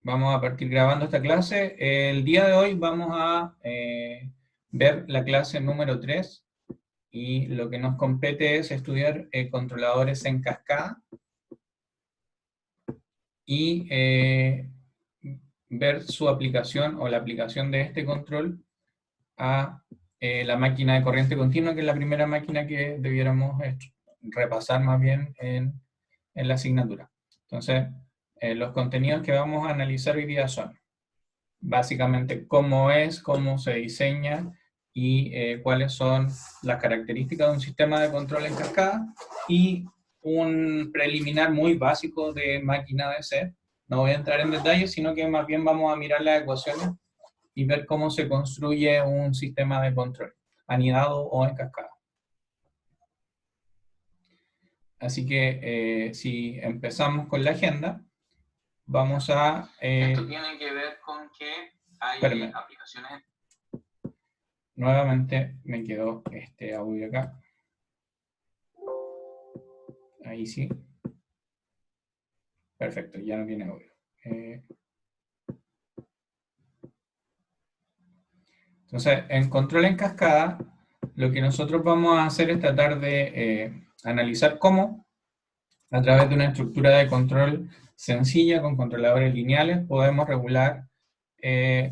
Vamos a partir grabando esta clase. El día de hoy vamos a ver la clase número 3 y lo que nos compete es estudiar controladores en cascada y ver su aplicación o la aplicación de este control a la máquina de corriente continua, que es la primera máquina que debiéramos repasar más bien en la asignatura. Entonces, los contenidos que vamos a analizar hoy día son básicamente cómo se diseña y cuáles son las características de un sistema de control en cascada y un preliminar muy básico de máquina DC. No voy a entrar en detalles, sino que más bien vamos a mirar las ecuaciones y ver cómo se construye un sistema de control, anidado o en cascada. Así que si empezamos con la agenda, vamos a... Esto tiene que ver con que hay aplicaciones... Nuevamente me quedó este audio acá. Ahí sí. Perfecto, ya no tiene audio. Entonces, en control en cascada, lo que nosotros vamos a hacer es tratar de analizar cómo, a través de una estructura de control sencilla con controladores lineales, podemos regular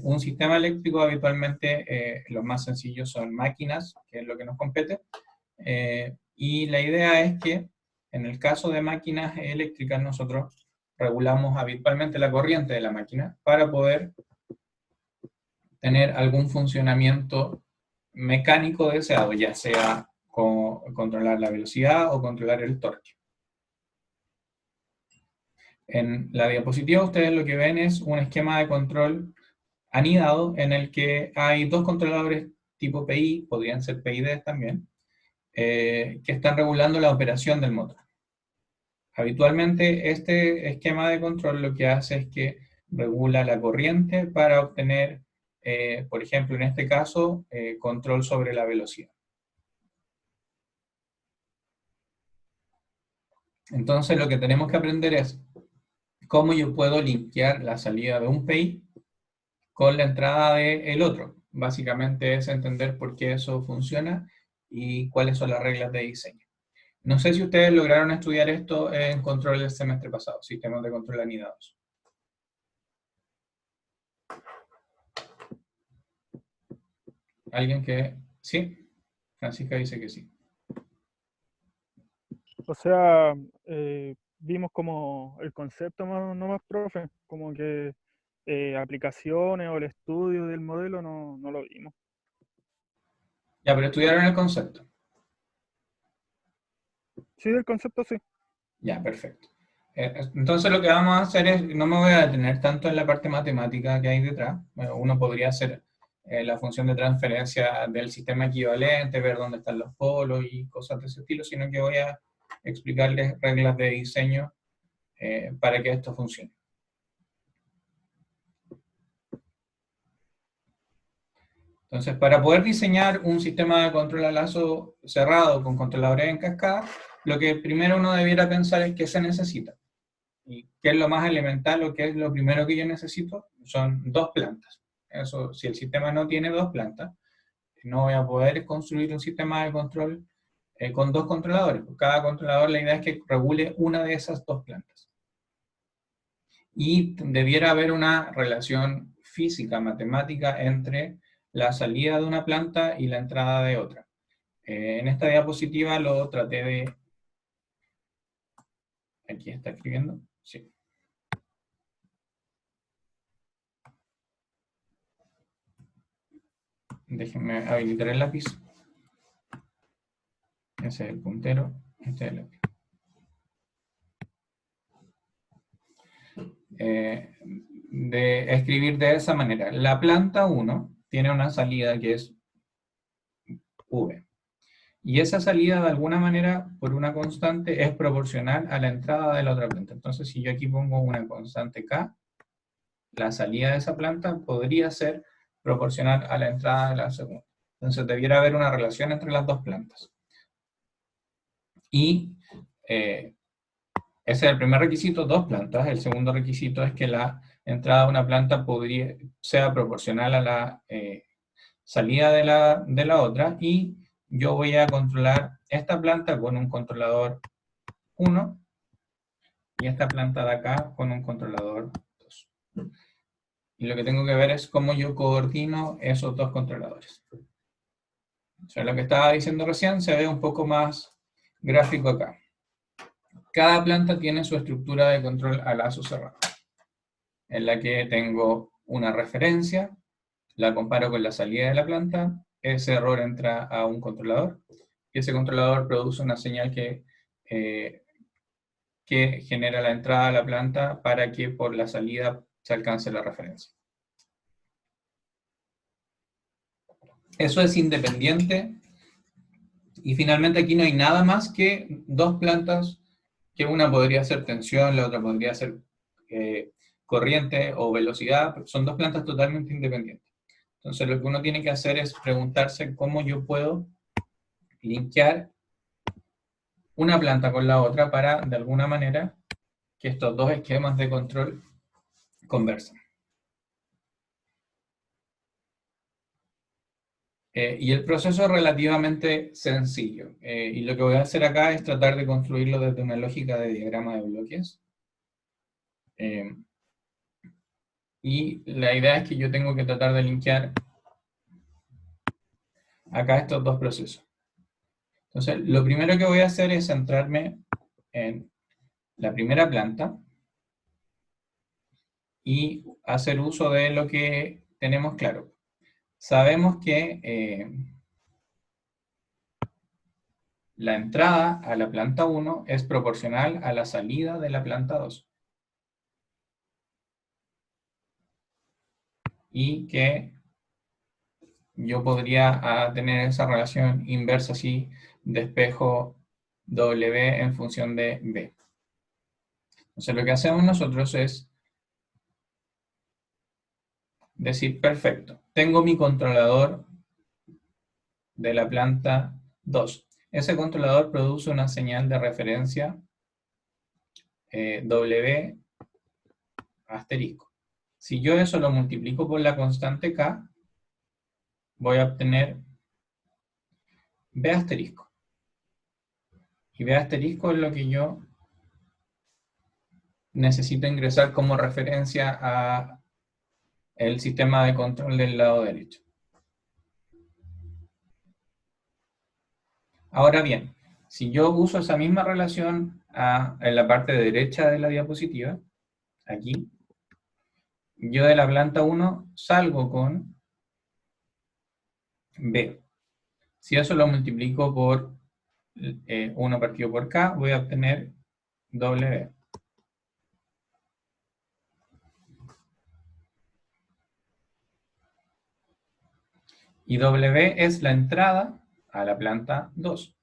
un sistema eléctrico. Habitualmente los más sencillos son máquinas, que es lo que nos compete, y la idea es que en el caso de máquinas eléctricas nosotros regulamos habitualmente la corriente de la máquina para poder tener algún funcionamiento mecánico deseado, ya sea controlar la velocidad o controlar el torque. En la diapositiva ustedes lo que ven es un esquema de control anidado en el que hay dos controladores tipo PI, podrían ser PID también, que están regulando la operación del motor. Habitualmente este esquema de control lo que hace es que regula la corriente para obtener, por ejemplo, en este caso, control sobre la velocidad. Entonces lo que tenemos que aprender es cómo yo puedo linkear la salida de un PI con la entrada del otro. Básicamente es entender por qué eso funciona y cuáles son las reglas de diseño. No sé si ustedes lograron estudiar esto en control del semestre pasado, sistemas de control anidados. ¿Alguien que...? ¿Sí? Francisca dice que sí. O sea, vimos como el concepto no más, profe, como que aplicaciones o el estudio del modelo no lo vimos. Ya, pero estudiaron el concepto. Sí, del concepto sí. Ya, perfecto. Entonces lo que vamos a hacer es, no me voy a detener tanto en la parte matemática que hay detrás. Bueno, uno podría hacer la función de transferencia del sistema equivalente, ver dónde están los polos y cosas de ese estilo, sino que voy a explicarles reglas de diseño para que esto funcione. Entonces, para poder diseñar un sistema de control a lazo cerrado con controladores en cascada, lo que primero uno debiera pensar es qué se necesita. ¿Y qué es lo más elemental o qué es lo primero que yo necesito? Son dos plantas. Eso, si el sistema no tiene dos plantas, no voy a poder construir un sistema de control con dos controladores. Cada controlador, la idea es que regule una de esas dos plantas. Y debiera haber una relación física, matemática, entre la salida de una planta y la entrada de otra. En esta diapositiva lo traté de... Aquí está escribiendo. Sí. Déjenme habilitar el lápiz. Ese es el puntero, este es el lápiz. De escribir de esa manera. La planta 1 tiene una salida que es V. Y esa salida, de alguna manera, por una constante, es proporcional a la entrada de la otra planta. Entonces, si yo aquí pongo una constante K, la salida de esa planta podría ser proporcional a la entrada de la segunda. Entonces, debiera haber una relación entre las dos plantas. Y Ese es el primer requisito, 2 plantas. El segundo requisito es que la entrada de una planta sea proporcional a la salida de la otra, y yo voy a controlar esta planta con un controlador 1 y esta planta de acá con un controlador 2. Y lo que tengo que ver es cómo yo coordino esos dos controladores. O sea, lo que estaba diciendo recién se ve un poco más gráfico acá. Cada planta tiene su estructura de control a lazo cerrado, en la que tengo una referencia, la comparo con la salida de la planta, ese error entra a un controlador, y ese controlador produce una señal que genera la entrada a la planta para que por la salida se alcance la referencia. Eso es independiente, y finalmente aquí no hay nada más que dos plantas, que una podría ser tensión, la otra podría ser corriente o velocidad. Son dos plantas totalmente independientes. Entonces lo que uno tiene que hacer es preguntarse cómo yo puedo linkear una planta con la otra para, de alguna manera, que estos dos esquemas de control conversen. Y el proceso es relativamente sencillo. Y lo que voy a hacer acá es tratar de construirlo desde una lógica de diagrama de bloques. Y la idea es que yo tengo que tratar de linkear acá estos dos procesos. Entonces, lo primero que voy a hacer es centrarme en la primera planta y hacer uso de lo que tenemos claro. Sabemos que la entrada a la planta 1 es proporcional a la salida de la planta 2. Y que yo podría tener esa relación inversa así de espejo W en función de B. Entonces lo que hacemos nosotros es decir, perfecto, tengo mi controlador de la planta 2. Ese controlador produce una señal de referencia W asterisco. Si yo eso lo multiplico por la constante K, voy a obtener B asterisco. Y B asterisco es lo que yo necesito ingresar como referencia a el sistema de control del lado derecho. Ahora bien, si yo uso esa misma relación en la parte derecha de la diapositiva, aquí, yo de la planta 1 salgo con B. Si eso lo multiplico por 1 partido por K, voy a obtener W. Y W es la entrada a la planta 2.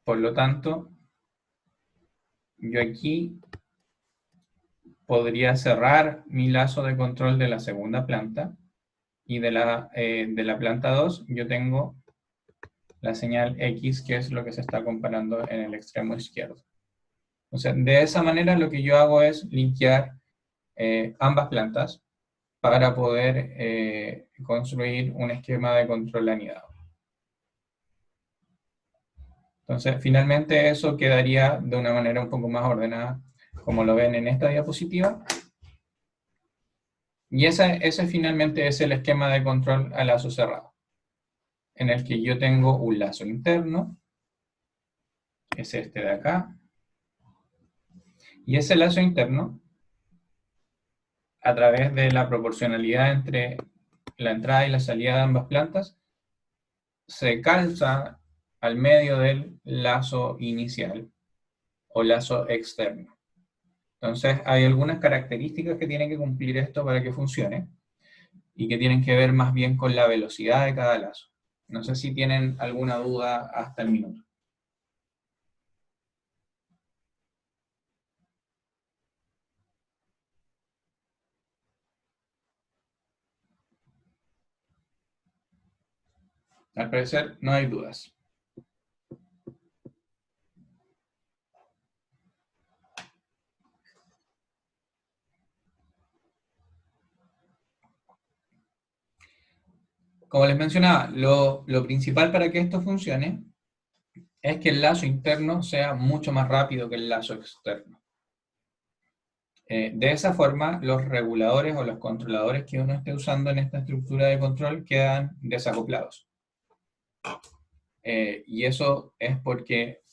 Por lo tanto, yo aquí podría cerrar mi lazo de control de la segunda planta, y de la planta 2 yo tengo la señal X, que es lo que se está comparando en el extremo izquierdo. O sea, de esa manera lo que yo hago es linkear ambas plantas para poder construir un esquema de control anidado. Entonces, finalmente eso quedaría de una manera un poco más ordenada, como lo ven en esta diapositiva. Y ese finalmente es el esquema de control a lazo cerrado, en el que yo tengo un lazo interno, que es este de acá, y ese lazo interno, a través de la proporcionalidad entre la entrada y la salida de ambas plantas, se calza al medio del lazo inicial o lazo externo. Entonces hay algunas características que tienen que cumplir esto para que funcione, y que tienen que ver más bien con la velocidad de cada lazo. No sé si tienen alguna duda hasta el minuto. Al parecer no hay dudas. como les mencionaba, lo principal para que esto funcione es que el lazo interno sea mucho más rápido que el lazo externo. De esa forma, los reguladores o los controladores que uno esté usando en esta estructura de control quedan desacoplados. Y eso es porque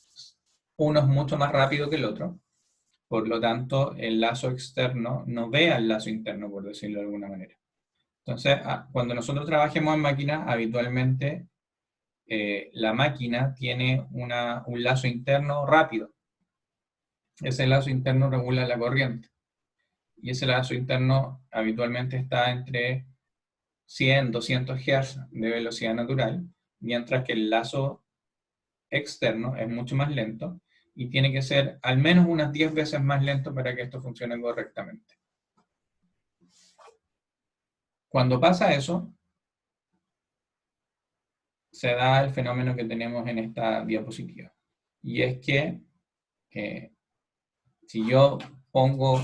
uno es mucho más rápido que el otro, por lo tanto, el lazo externo no ve al lazo interno, por decirlo de alguna manera. Entonces, cuando nosotros trabajemos en máquina, habitualmente la máquina tiene un lazo interno rápido. Ese lazo interno regula la corriente. Y ese lazo interno habitualmente está entre 100, 200 Hz de velocidad natural, mientras que el lazo externo es mucho más lento y tiene que ser al menos unas 10 veces más lento para que esto funcione correctamente. Cuando pasa eso, se da el fenómeno que tenemos en esta diapositiva. Y es que si yo pongo,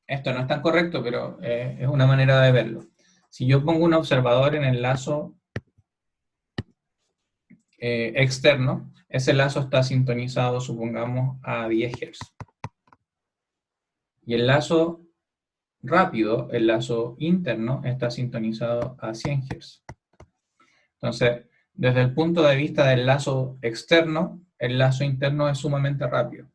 esto no es tan correcto, pero es una manera de verlo. Si yo pongo un observador en el lazo externo, ese lazo está sintonizado, supongamos, a 10 Hz. Y el lazo rápido, el lazo interno, está sintonizado a 100 Hz. Entonces, desde el punto de vista del lazo externo, el lazo interno es sumamente rápido.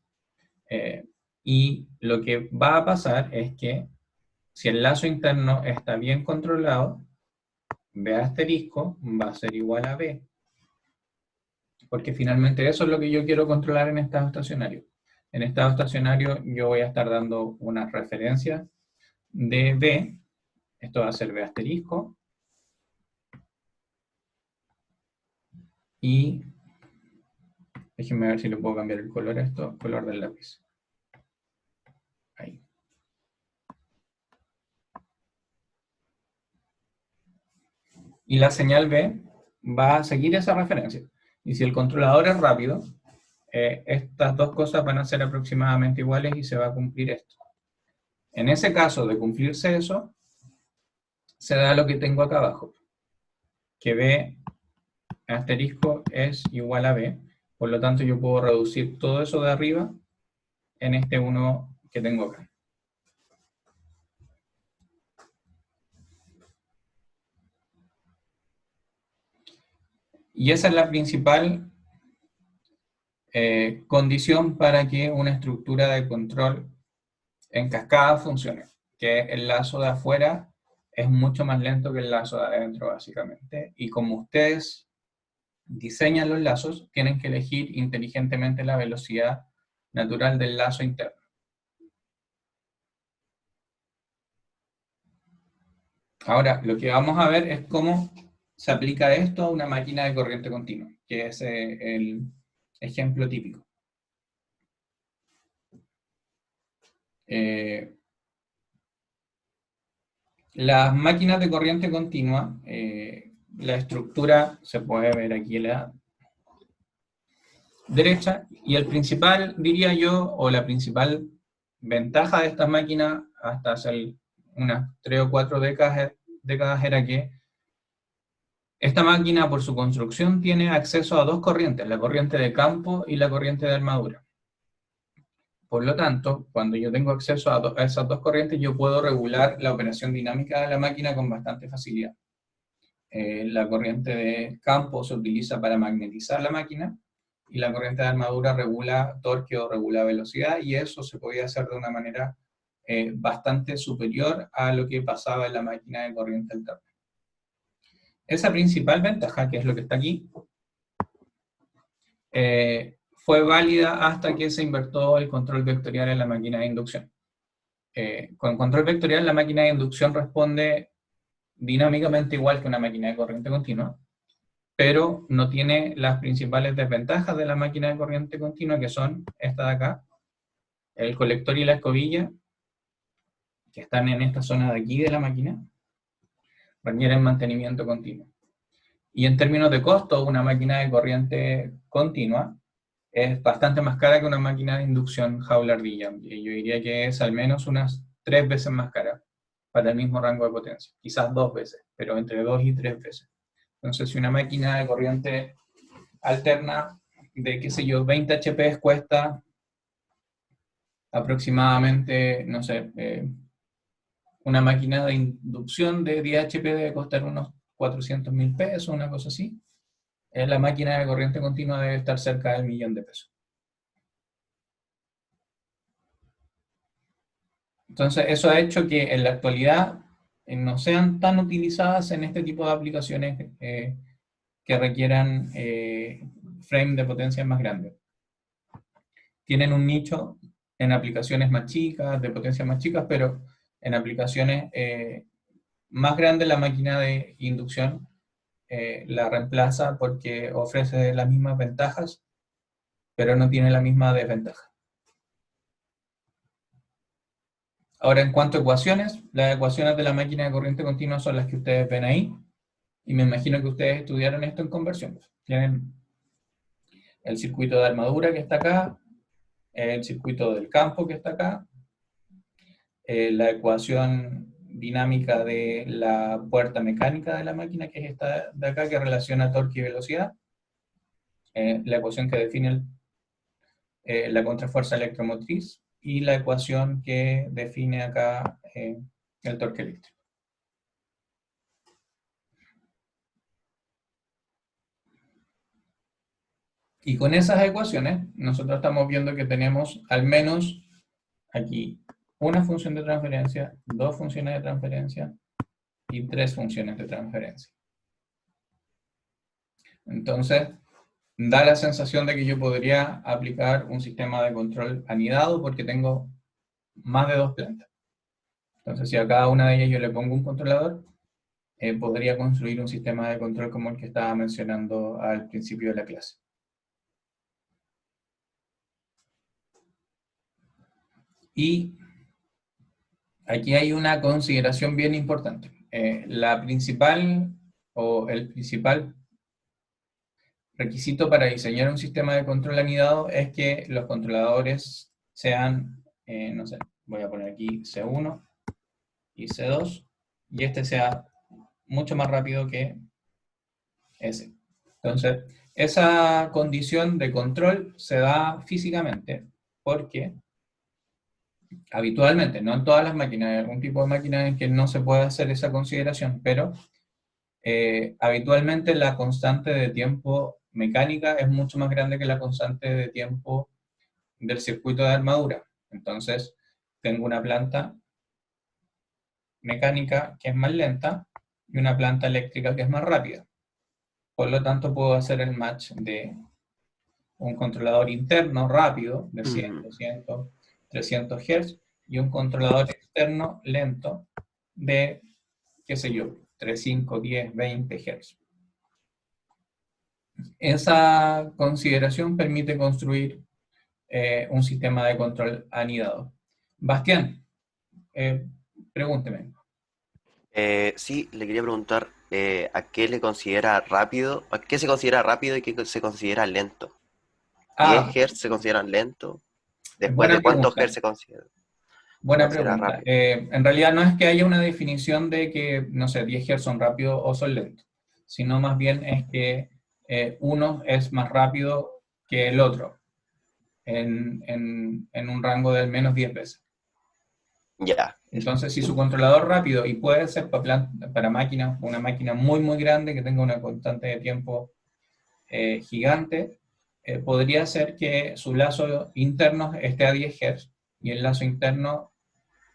Y lo que va a pasar es que si el lazo interno está bien controlado, B asterisco va a ser igual a B. Porque finalmente eso es lo que yo quiero controlar en estado estacionario. En estado estacionario yo voy a estar dando una referencia de B. Esto va a ser B asterisco. Y déjenme ver si le puedo cambiar el color a esto, color del lápiz. Ahí. Y la señal B va a seguir esa referencia. Y si el controlador es rápido, estas dos cosas van a ser aproximadamente iguales y se va a cumplir esto. En ese caso de cumplirse eso, se da lo que tengo acá abajo, que B asterisco es igual a B, por lo tanto yo puedo reducir todo eso de arriba en este 1 que tengo acá. Y esa es la principal condición para que una estructura de control en cascada funcione, que el lazo de afuera es mucho más lento que el lazo de adentro, básicamente, y como ustedes diseñan los lazos, tienen que elegir inteligentemente la velocidad natural del lazo interno. Ahora, lo que vamos a ver es cómo se aplica esto a una máquina de corriente continua, que es el ejemplo típico. Las máquinas de corriente continua, la estructura se puede ver aquí a la derecha, y el principal, diría yo, o la principal ventaja de estas máquinas hasta hace unas 3 o 4 décadas era que esta máquina, por su construcción, tiene acceso a dos corrientes, la corriente de campo y la corriente de armadura. Por lo tanto, cuando yo tengo acceso a esas dos corrientes, yo puedo regular la operación dinámica de la máquina con bastante facilidad. La corriente de campo se utiliza para magnetizar la máquina, y la corriente de armadura regula torque o regula velocidad, y eso se podía hacer de una manera bastante superior a lo que pasaba en la máquina de corriente alterna. Esa principal ventaja, que es lo que está aquí, fue válida hasta que se invirtió el control vectorial en la máquina de inducción. Con control vectorial, la máquina de inducción responde dinámicamente igual que una máquina de corriente continua, pero no tiene las principales desventajas de la máquina de corriente continua, que son esta de acá, el colector y la escobilla, que están en esta zona de aquí de la máquina, requieren mantenimiento continuo. Y en términos de costo, una máquina de corriente continua es bastante más cara que una máquina de inducción jaula-ardilla. Yo diría que es al menos unas 3 veces más cara para el mismo rango de potencia. Quizás 2 veces, pero entre 2 y 3 veces. Entonces, si una máquina de corriente alterna de, qué sé yo, 20 HP cuesta aproximadamente, no sé, una máquina de inducción de 10 HP debe costar unos 400.000 pesos, una cosa así. La máquina de corriente continua debe estar cerca del 1.000.000 de pesos. Entonces, eso ha hecho que en la actualidad no sean tan utilizadas en este tipo de aplicaciones que requieran frame de potencia más grandes. Tienen un nicho en aplicaciones más chicas, de potencia más chicas, pero en aplicaciones más grandes la máquina de inducción la reemplaza porque ofrece las mismas ventajas, pero no tiene la misma desventaja. Ahora, en cuanto a ecuaciones, las ecuaciones de la máquina de corriente continua son las que ustedes ven ahí, y me imagino que ustedes estudiaron esto en conversión. Tienen el circuito de armadura que está acá, el circuito del campo que está acá, la ecuación dinámica de la puerta mecánica de la máquina, que es esta de acá, que relaciona torque y velocidad, la ecuación que define la contrafuerza electromotriz, y la ecuación que define acá el torque eléctrico. Y con esas ecuaciones, nosotros estamos viendo que tenemos al menos aquí una función de transferencia, dos funciones de transferencia y tres funciones de transferencia. Entonces, da la sensación de que yo podría aplicar un sistema de control anidado porque tengo más de dos plantas. Entonces, si a cada una de ellas yo le pongo un controlador, podría construir un sistema de control como el que estaba mencionando al principio de la clase. Y aquí hay una consideración bien importante. La principal o el principal requisito para diseñar un sistema de control anidado es que los controladores sean, no sé, voy a poner aquí C1 y C2, y este sea mucho más rápido que ese. Entonces, esa condición de control se da físicamente porque habitualmente, no en todas las máquinas, hay algún tipo de máquinas en que no se puede hacer esa consideración, pero habitualmente la constante de tiempo mecánica es mucho más grande que la constante de tiempo del circuito de armadura. Entonces, tengo una planta mecánica que es más lenta y una planta eléctrica que es más rápida. Por lo tanto, puedo hacer el match de un controlador interno rápido de 100, 200, 300 Hz y un controlador externo lento de, qué sé yo, 3, 5, 10, 20 Hz. Esa consideración permite construir un sistema de control anidado. Bastián, pregúnteme. Sí, le quería preguntar a qué le considera rápido, a qué se considera rápido y qué se considera lento. ¿10 Hz se consideran lento? ¿Después de cuántos Hz se considera? Buena pregunta. En realidad no es que haya una definición de que, no sé, 10 Hz son rápidos o son lentos, sino más bien es que uno es más rápido que el otro en un rango de al menos 10 veces. Ya. Entonces, si su controlador rápido, y puede ser para máquinas, una máquina muy, muy grande que tenga una constante de tiempo gigante, podría ser que su lazo interno esté a 10 Hz y el lazo interno,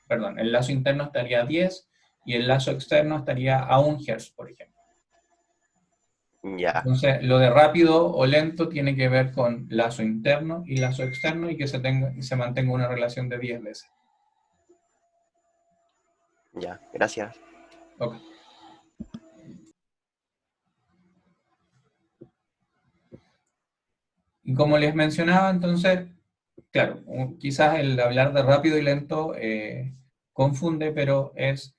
perdón, el lazo interno estaría a 10 y el lazo externo estaría a 1 Hz, por ejemplo. Ya. Entonces, lo de rápido o lento tiene que ver con lazo interno y lazo externo y que se mantenga una relación de 10 veces. Ya, gracias. Ok. Y como les mencionaba, entonces, claro, quizás el hablar de rápido y lento confunde, pero es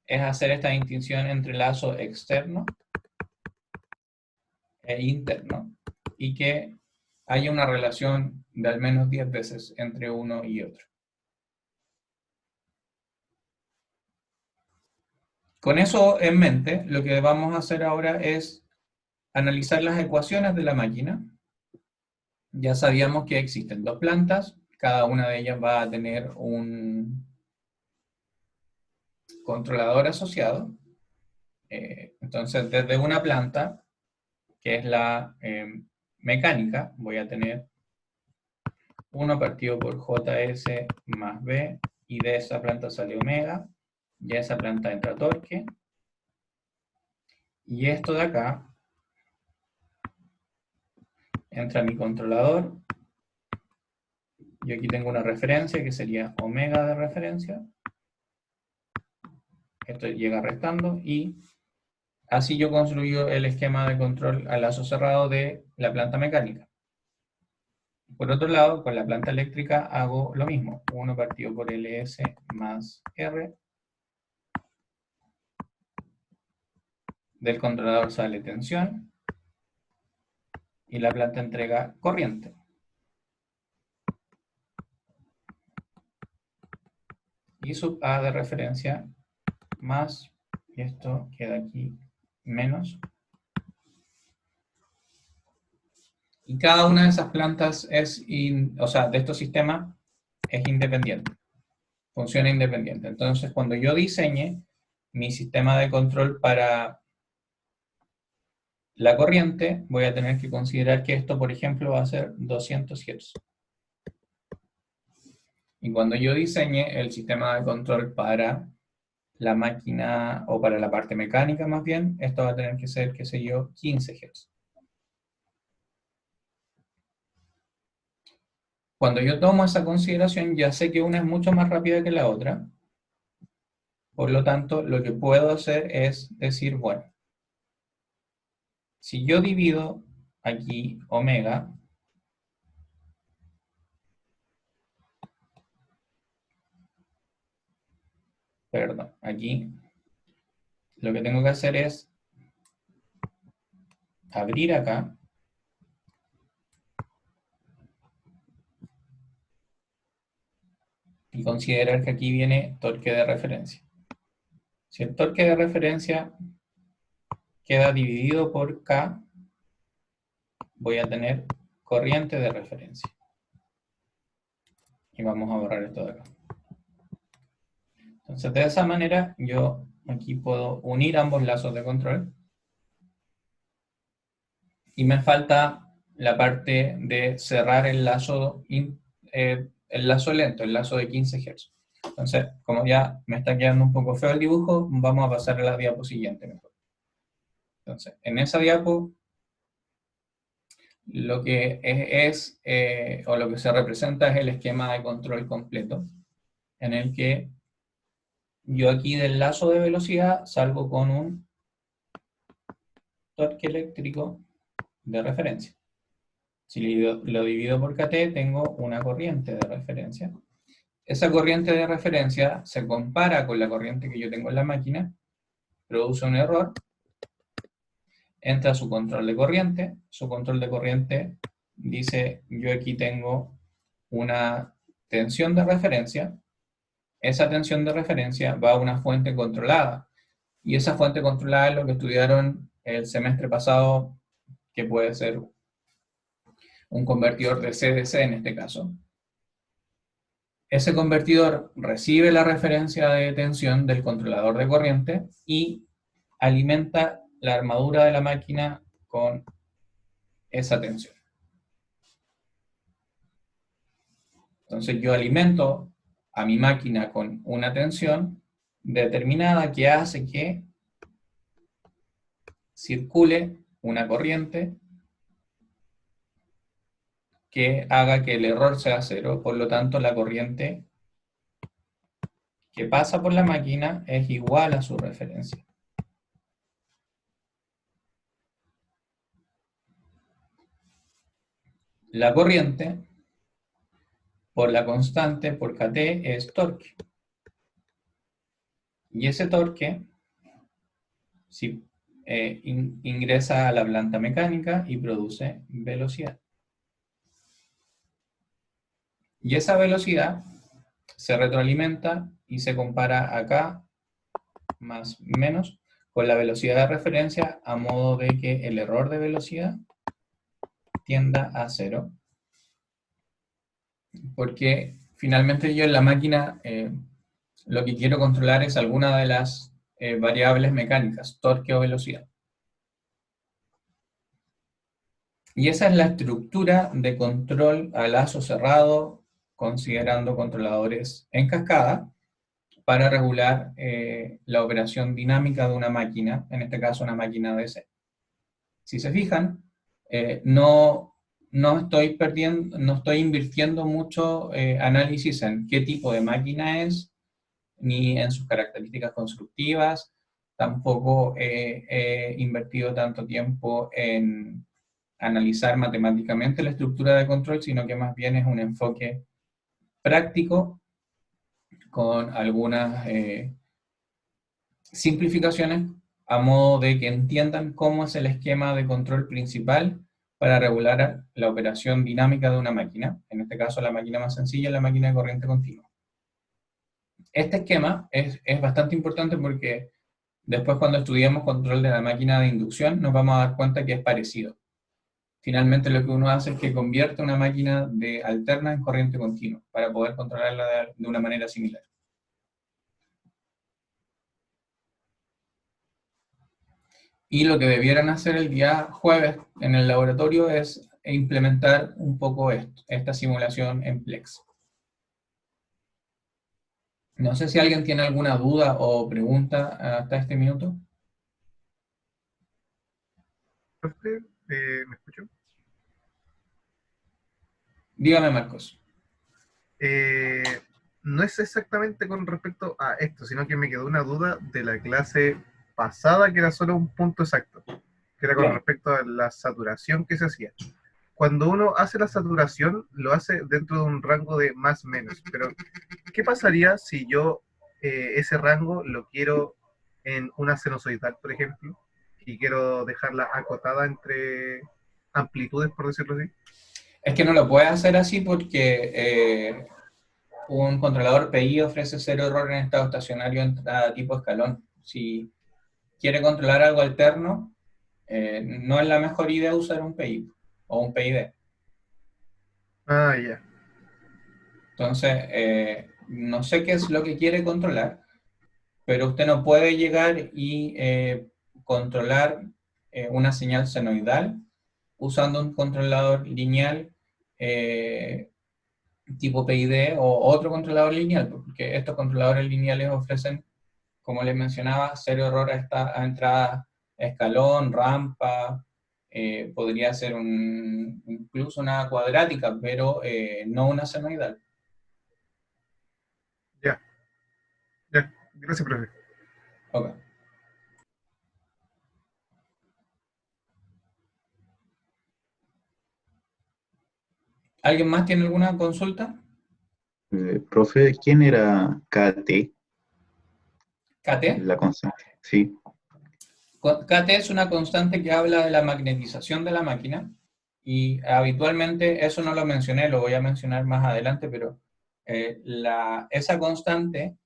hacer esta distinción entre lazo externo e interno y que haya una relación de al menos 10 veces entre uno y otro. Con eso en mente, lo que vamos a hacer ahora es analizar las ecuaciones de la máquina. Ya sabíamos que existen dos plantas, cada una de ellas va a tener un controlador asociado. Entonces, desde una planta, que es la mecánica, voy a tener 1 partido por JS más B, y de esa planta sale omega, y a esa planta entra torque, y esto de acá entra mi controlador. Yo aquí tengo una referencia que sería omega de referencia. Esto llega restando y así yo construyo el esquema de control a lazo cerrado de la planta mecánica. Por otro lado, con la planta eléctrica hago lo mismo. 1 partido por LS más R. Del controlador sale tensión y la planta entrega corriente. Y sub A de referencia más, y esto queda aquí menos. Y cada una de esas plantas de estos sistemas es independiente, funciona independiente. Entonces, cuando yo diseñe mi sistema de control para la corriente, voy a tener que considerar que esto, por ejemplo, va a ser 200 Hz. Y cuando yo diseñe el sistema de control para la máquina, o para la parte mecánica más bien, esto va a tener que ser, qué sé yo, 15 Hz. Cuando yo tomo esa consideración, ya sé que una es mucho más rápida que la otra. Por lo tanto, lo que puedo hacer es decir, bueno, si yo divido aquí omega, perdón, aquí lo que tengo que hacer es abrir acá y considerar que aquí viene torque de referencia. Si el torque de referencia queda dividido por K, voy a tener corriente de referencia. Y vamos a borrar esto de acá. Entonces, de esa manera, yo aquí puedo unir ambos lazos de control. Y me falta la parte de cerrar el lazo lento, el lazo de 15 Hz. Entonces, como ya me está quedando un poco feo el dibujo, vamos a pasar a la diapo siguiente mejor. Entonces, en esa diapo, lo que o lo que se representa es el esquema de control completo, en el que yo aquí del lazo de velocidad salgo con un torque eléctrico de referencia. Si lo divido por kT, tengo una corriente de referencia. Esa corriente de referencia se compara con la corriente que yo tengo en la máquina, produce un error, entra a su control de corriente dice, yo aquí tengo una tensión de referencia, esa tensión de referencia va a una fuente controlada, y esa fuente controlada es lo que estudiaron el semestre pasado, que puede ser un convertidor de CDC en este caso. Ese convertidor recibe la referencia de tensión del controlador de corriente y alimenta la armadura de la máquina con esa tensión. Entonces yo alimento a mi máquina con una tensión determinada que hace que circule una corriente que haga que el error sea cero, por lo tanto la corriente que pasa por la máquina es igual a su referencia. La corriente por la constante por kT es torque. Y ese torque ingresa a la planta mecánica y produce velocidad. Y esa velocidad se retroalimenta y se compara acá más menos, con la velocidad de referencia a modo de que el error de velocidad tienda a 0. Porque finalmente yo en la máquina lo que quiero controlar es alguna de las variables mecánicas, torque o velocidad. Y esa es la estructura de control a lazo cerrado, considerando controladores en cascada, para regular la operación dinámica de una máquina, en este caso una máquina DC. Si se fijan, no estoy invirtiendo mucho análisis en qué tipo de máquina es, ni en sus características constructivas. Tampoco he invertido tanto tiempo en analizar matemáticamente la estructura de control, sino que más bien es un enfoque práctico con algunas simplificaciones a modo de que entiendan cómo es el esquema de control principal para regular la operación dinámica de una máquina, en este caso la máquina más sencilla es la máquina de corriente continua. Este esquema es bastante importante porque después cuando estudiemos control de la máquina de inducción nos vamos a dar cuenta que es parecido. Finalmente lo que uno hace es que convierte una máquina de alterna en corriente continua para poder controlarla de una manera similar. Y lo que debieran hacer el día jueves en el laboratorio es implementar un poco esta simulación en Plex. No sé si alguien tiene alguna duda o pregunta hasta este minuto. Profe, ¿me escuchó? Dígame, Marcos. No es exactamente con respecto a esto, sino que me quedó una duda de la clase pasada, que era solo un punto exacto, que era con Claro. respecto a la saturación que se hacía. Cuando uno hace la saturación, lo hace dentro de un rango de más menos, pero ¿qué pasaría si yo ese rango lo quiero en una sinusoidal, por ejemplo, y quiero dejarla acotada entre amplitudes, por decirlo así? Es que no lo puedes hacer así porque un controlador PI ofrece 0 error en estado estacionario en tipo escalón. Si quiere controlar algo alterno, no es la mejor idea usar un PI o un PID. Ah, ya. Entonces, no sé qué es lo que quiere controlar, pero usted no puede llegar y controlar una señal senoidal usando un controlador lineal tipo PID o otro controlador lineal, porque estos controladores lineales ofrecen, como les mencionaba, 0 error a entrada escalón, rampa, podría ser incluso una cuadrática, pero no una senoidal. Ya, ya. Gracias, profe. Ok. ¿Alguien más tiene alguna consulta? Profe, ¿quién era KT? ¿KT? La constante. Sí, KT es una constante que habla de la magnetización de la máquina y habitualmente, eso no lo mencioné, lo voy a mencionar más adelante, pero esa constante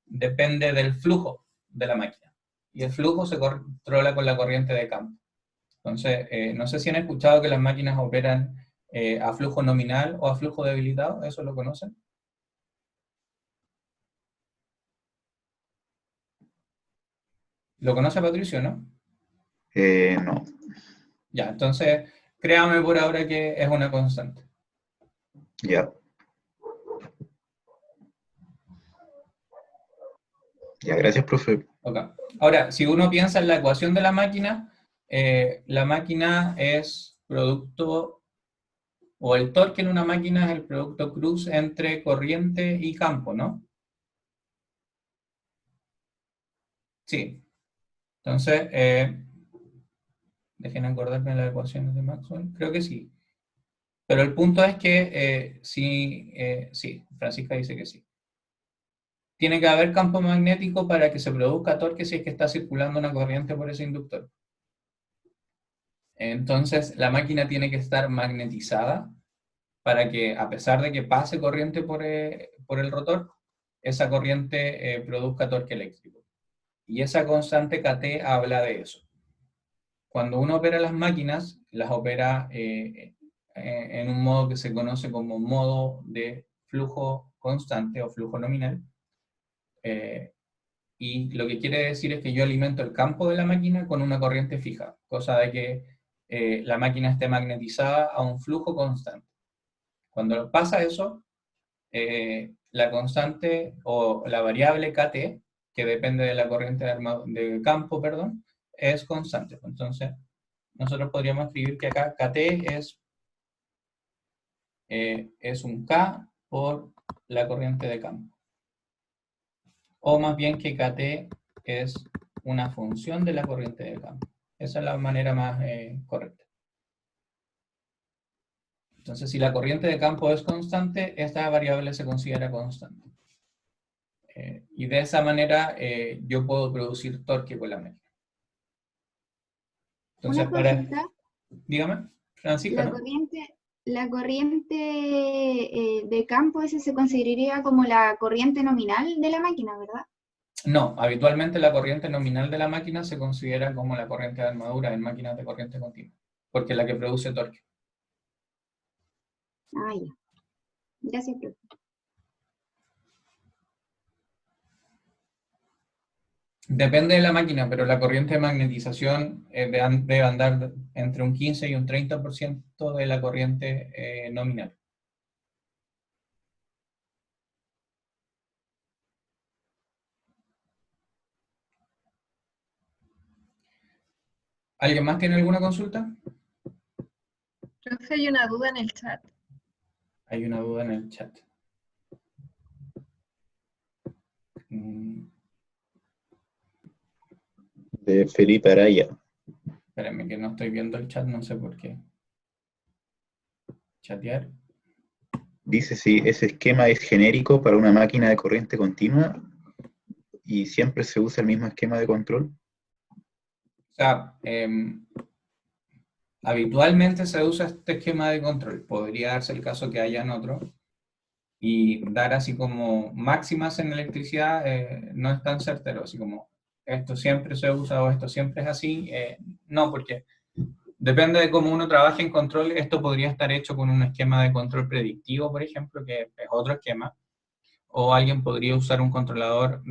depende del flujo de la máquina y el flujo se controla con la corriente de campo. Entonces, no sé si han escuchado que las máquinas operan a flujo nominal o a flujo debilitado, ¿eso lo conocen? ¿Lo conoce Patricio, no? no, Ya, entonces, créame por ahora que es una constante. ya. Ya, gracias, profe. Okay. Ahora, si uno piensa en la ecuación de la máquina es producto, o el torque en una máquina es el producto cruz entre corriente y campo, ¿no? Sí. Entonces, dejen acordarme de las ecuaciones de Maxwell, creo que sí. Pero el punto es que sí, Francisca dice que sí. Tiene que haber campo magnético para que se produzca torque si es que está circulando una corriente por ese inductor. Entonces, la máquina tiene que estar magnetizada para que, a pesar de que pase corriente por el rotor, esa corriente produzca torque eléctrico. Y esa constante KT habla de eso. Cuando uno opera las máquinas, las opera en un modo que se conoce como modo de flujo constante o flujo nominal. Y lo que quiere decir es que yo alimento el campo de la máquina con una corriente fija, cosa de que la máquina esté magnetizada a un flujo constante. Cuando pasa eso, la constante o la variable KT, que depende de la corriente de campo, perdón, es constante. Entonces, nosotros podríamos escribir que acá KT es un K por la corriente de campo. O más bien que KT es una función de la corriente de campo. Esa es la manera más correcta. Entonces, si la corriente de campo es constante, esta variable se considera constante. Y de esa manera yo puedo producir torque con la máquina. Entonces, Una consulta. Dígame, Francisca, ¿no? La corriente de campo, ese se consideraría como la corriente nominal de la máquina, ¿verdad? No, habitualmente la corriente nominal de la máquina se considera como la corriente de armadura en máquinas de corriente continua, porque es la que produce torque. Ah, ya. Gracias, profe. Depende de la máquina, pero la corriente de magnetización debe andar entre un 15 y un 30% de la corriente nominal. ¿Alguien más tiene alguna consulta? Profe, hay una duda en el chat. Hay una duda en el chat. De Felipe Araya. Espérenme que no estoy viendo el chat, no sé por qué. Chatear. Dice si ese esquema es genérico para una máquina de corriente continua y siempre se usa el mismo esquema de control. O sea, habitualmente se usa este esquema de control. Podría darse el caso que hayan otro. Y dar así como máximas en electricidad no es tan certero, así como esto siempre se usa o esto siempre es así. No, porque depende de cómo uno trabaje en control. Esto podría estar hecho con un esquema de control predictivo, por ejemplo, que es otro esquema. O alguien podría usar un controlador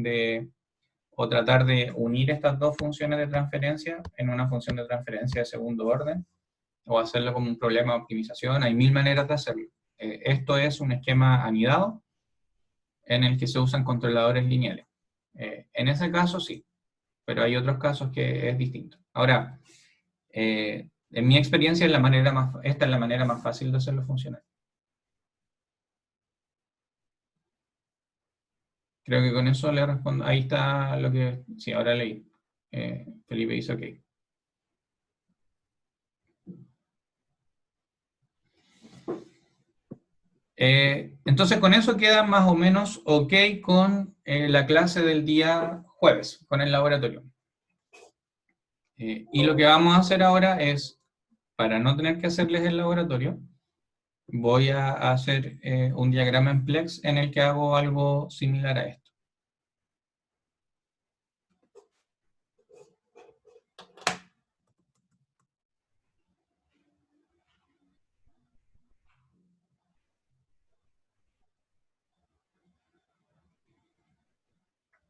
o tratar de unir estas dos funciones de transferencia en una función de transferencia de segundo orden, o hacerlo como un problema de optimización. Hay mil maneras de hacerlo. Esto es un esquema anidado en el que se usan controladores lineales. En ese caso sí, pero hay otros casos que es distinto. Ahora, en mi experiencia esta es la manera más fácil de hacerlo funcionar. Creo que con eso le respondo. Ahí está lo que... Sí, ahora leí. Felipe dice ok. Entonces con eso queda más o menos ok con la clase del día jueves, con el laboratorio. Y lo que vamos a hacer ahora es, para no tener que hacerles el laboratorio, voy a hacer un diagrama en Plex en el que hago algo similar a esto.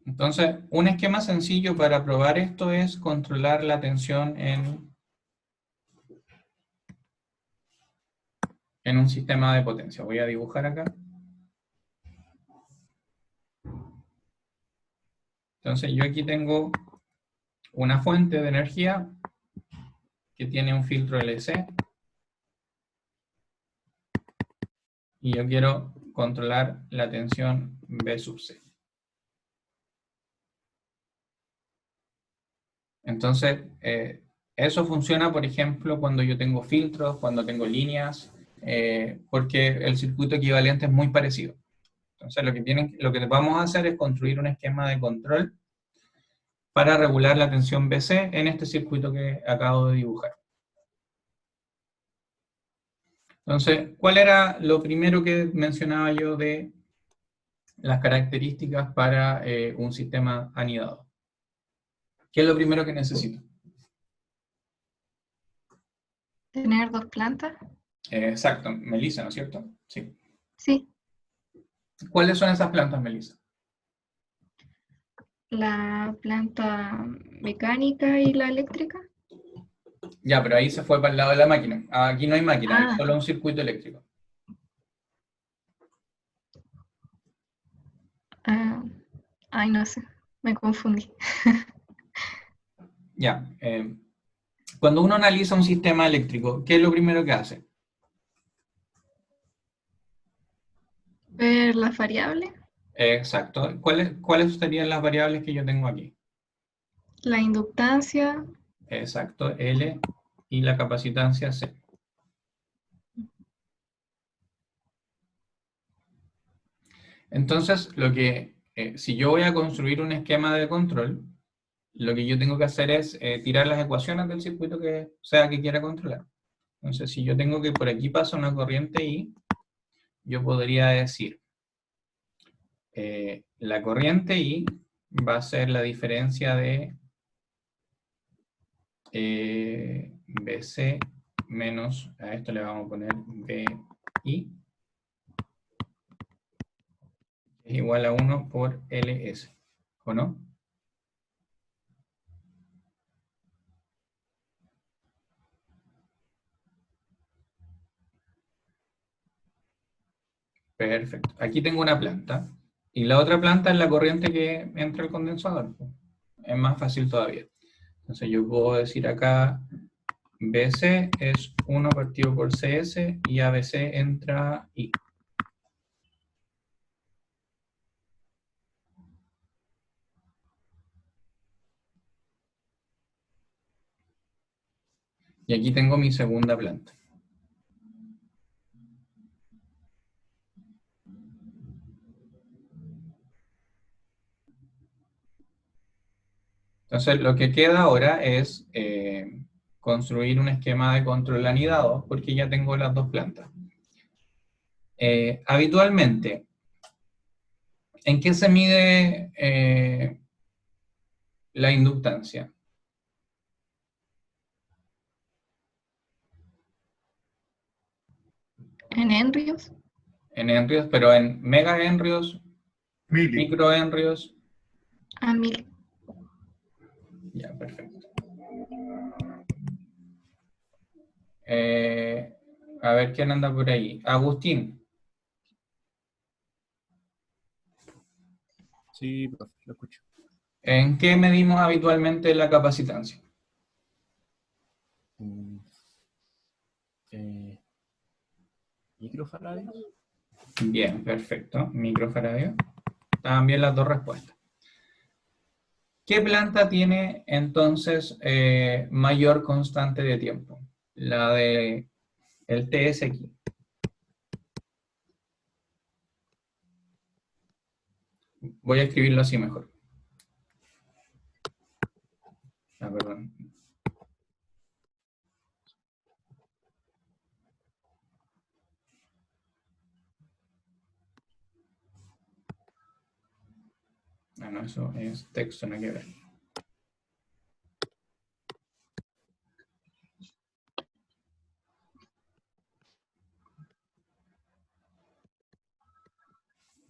Entonces, un esquema sencillo para probar esto es controlar la tensión en un sistema de potencia. Voy a dibujar acá. Entonces, yo aquí tengo una fuente de energía que tiene un filtro LC. Y yo quiero controlar la tensión B sub C. Entonces, eso funciona, por ejemplo, cuando yo tengo filtros, cuando tengo líneas, porque el circuito equivalente es muy parecido. Entonces, lo que vamos a hacer es construir un esquema de control para regular la tensión BC en este circuito que acabo de dibujar. Entonces, ¿cuál era lo primero que mencionaba yo de las características para un sistema anidado? ¿Qué es lo primero que necesito? Tener 2 plantas. Exacto, Melissa, ¿no es cierto? Sí. Sí, ¿Cuáles son esas plantas, Melissa? la planta mecánica y la eléctrica. Ya, pero ahí se fue para el lado de la máquina. Aquí no hay máquina, hay Ah. solo un circuito eléctrico. Ay, no sé, me confundí. Ya. Cuando uno analiza un sistema eléctrico, ¿qué es lo primero que hace? Ver las variables, Exacto. ¿Cuáles serían las variables que yo tengo aquí? la inductancia, Exacto, L y la capacitancia C. Entonces, si yo voy a construir un esquema de control, lo que yo tengo que hacer es tirar las ecuaciones del circuito que sea que quiera controlar. Entonces, si yo tengo que por aquí pasa una corriente I, yo podría decir, la corriente I va a ser la diferencia de BC menos, a esto le vamos a poner BI, es igual a 1 por LS, ¿o no? Perfecto. Aquí tengo una planta. Y la otra planta es la corriente que entra al condensador. Es más fácil todavía. Entonces yo puedo decir acá, BC es 1 partido por CS y ABC entra I. Y aquí tengo mi segunda planta. Entonces lo que queda ahora es construir un esquema de control anidado porque ya tengo las dos plantas. Habitualmente, ¿en qué se mide la inductancia? en henrios, En henrios, pero en megahenrios, Mili. microhenrios. a 1000. Ya, perfecto. A ver quién anda por ahí. Agustín. Sí, profe, lo escucho. ¿En qué medimos habitualmente la capacitancia? ¿Microfaradios? Bien, perfecto. Microfaradio. Estaban bien las dos respuestas. ¿Qué planta tiene entonces mayor constante de tiempo? La de el TS aquí. Voy a escribirlo así mejor. Ah, perdón. Ah, no, eso es texto, no hay que ver.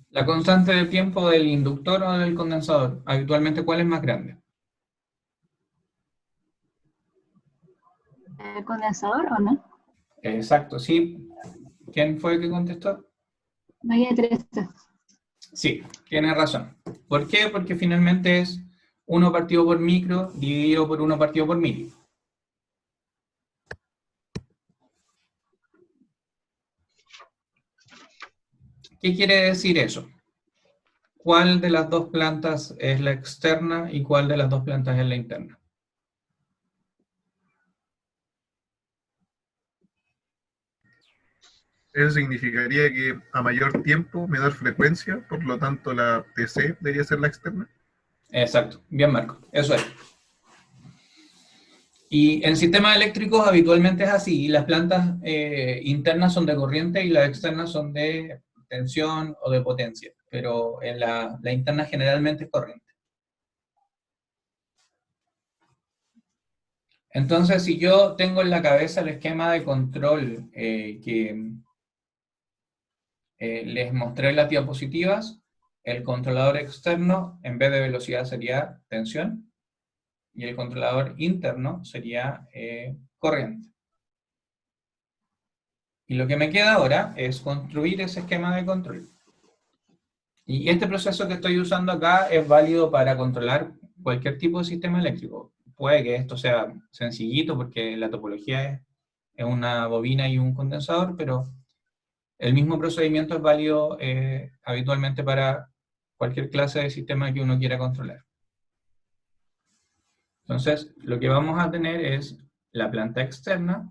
La constante de tiempo del inductor o del condensador, habitualmente, ¿cuál es más grande? ¿El condensador o no? Exacto, sí. ¿Quién fue el que contestó? María Teresa. Sí, tiene razón. ¿Por qué? Porque finalmente es 1 partido por micro dividido por 1 partido por mili. ¿Qué quiere decir eso? ¿Cuál de las dos plantas es la externa y cuál de las dos plantas es la interna? Eso significaría que a mayor tiempo, menor frecuencia, por lo tanto la TC debería ser la externa. Exacto, bien Marco, eso es. Y en sistemas eléctricos habitualmente es así, las plantas internas son de corriente y las externas son de tensión o de potencia, pero en la interna generalmente es corriente. Entonces, si yo tengo en la cabeza el esquema de control que les mostré en las diapositivas, el controlador externo, en vez de velocidad, sería tensión, y el controlador interno sería corriente. Y lo que me queda ahora es construir ese esquema de control. Y este proceso que estoy usando acá es válido para controlar cualquier tipo de sistema eléctrico. Puede que esto sea sencillito porque la topología es una bobina y un condensador, pero el mismo procedimiento es válido habitualmente para cualquier clase de sistema que uno quiera controlar. Entonces, lo que vamos a tener es la planta externa,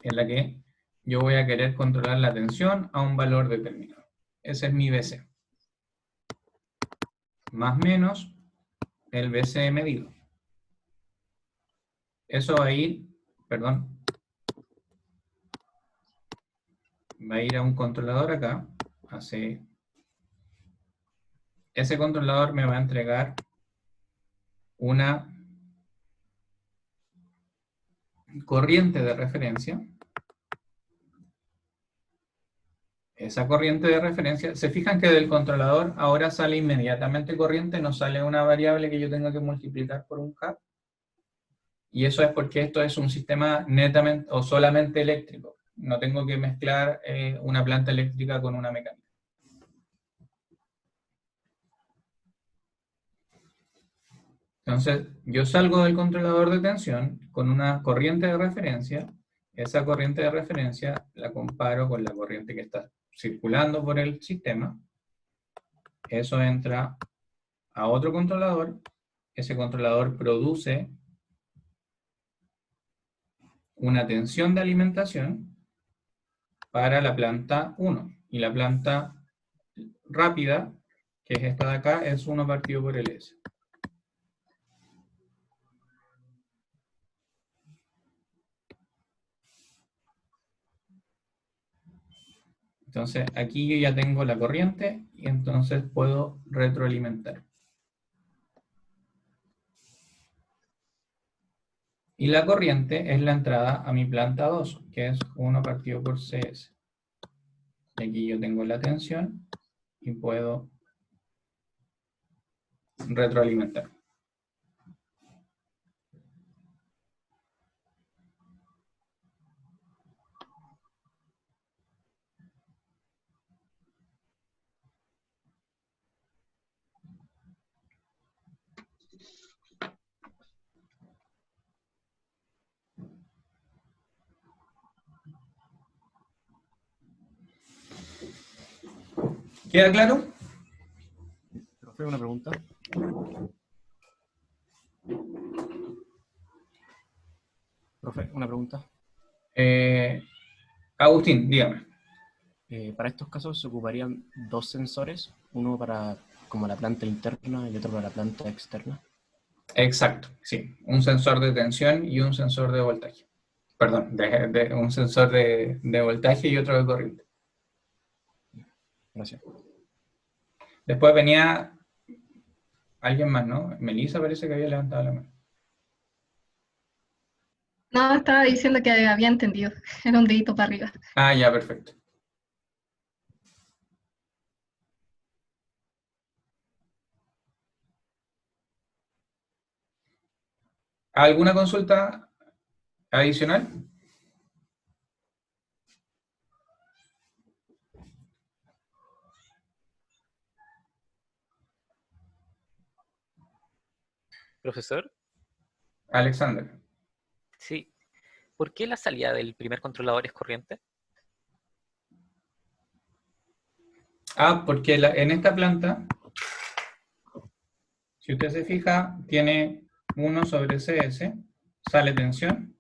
en la que yo voy a querer controlar la tensión a un valor determinado. Ese es mi BC. Más menos el BC medido. Eso va a ir, perdón, va a ir a un controlador acá. Ese controlador me va a entregar una corriente de referencia. Esa corriente de referencia, se fijan que del controlador ahora sale inmediatamente corriente, no sale una variable que yo tenga que multiplicar por un K. Y eso es porque esto es un sistema netamente o solamente eléctrico. No tengo que mezclar una planta eléctrica con una mecánica. Entonces, yo salgo del controlador de tensión con una corriente de referencia. Esa corriente de referencia la comparo con la corriente que está circulando por el sistema. Eso entra a otro controlador. Ese controlador produce una tensión de alimentación para la planta 1. Y la planta rápida, que es esta de acá, es 1 partido por LS. Entonces, aquí yo ya tengo la corriente y entonces puedo retroalimentar. Y la corriente es la entrada a mi planta 2, que es 1 partido por CS. Y aquí yo tengo la tensión y puedo retroalimentar. ¿Queda claro? Profe, una pregunta. Profe, una pregunta. Agustín, dígame. Para estos casos se ocuparían dos sensores, uno para como la planta interna y otro para la planta externa. Exacto, sí. Un sensor de tensión y un sensor de voltaje. Perdón, un sensor de voltaje y otro de corriente. Gracias. Después venía alguien más, ¿no? Melissa parece que había levantado la mano. No, estaba diciendo que había entendido. Era un dedito para arriba. Ah, ya, perfecto. ¿Alguna consulta adicional? Profesor, Alexander. sí. ¿Por qué la salida del primer controlador es corriente? Ah, porque en esta planta, si usted se fija, tiene 1 sobre CS, sale tensión.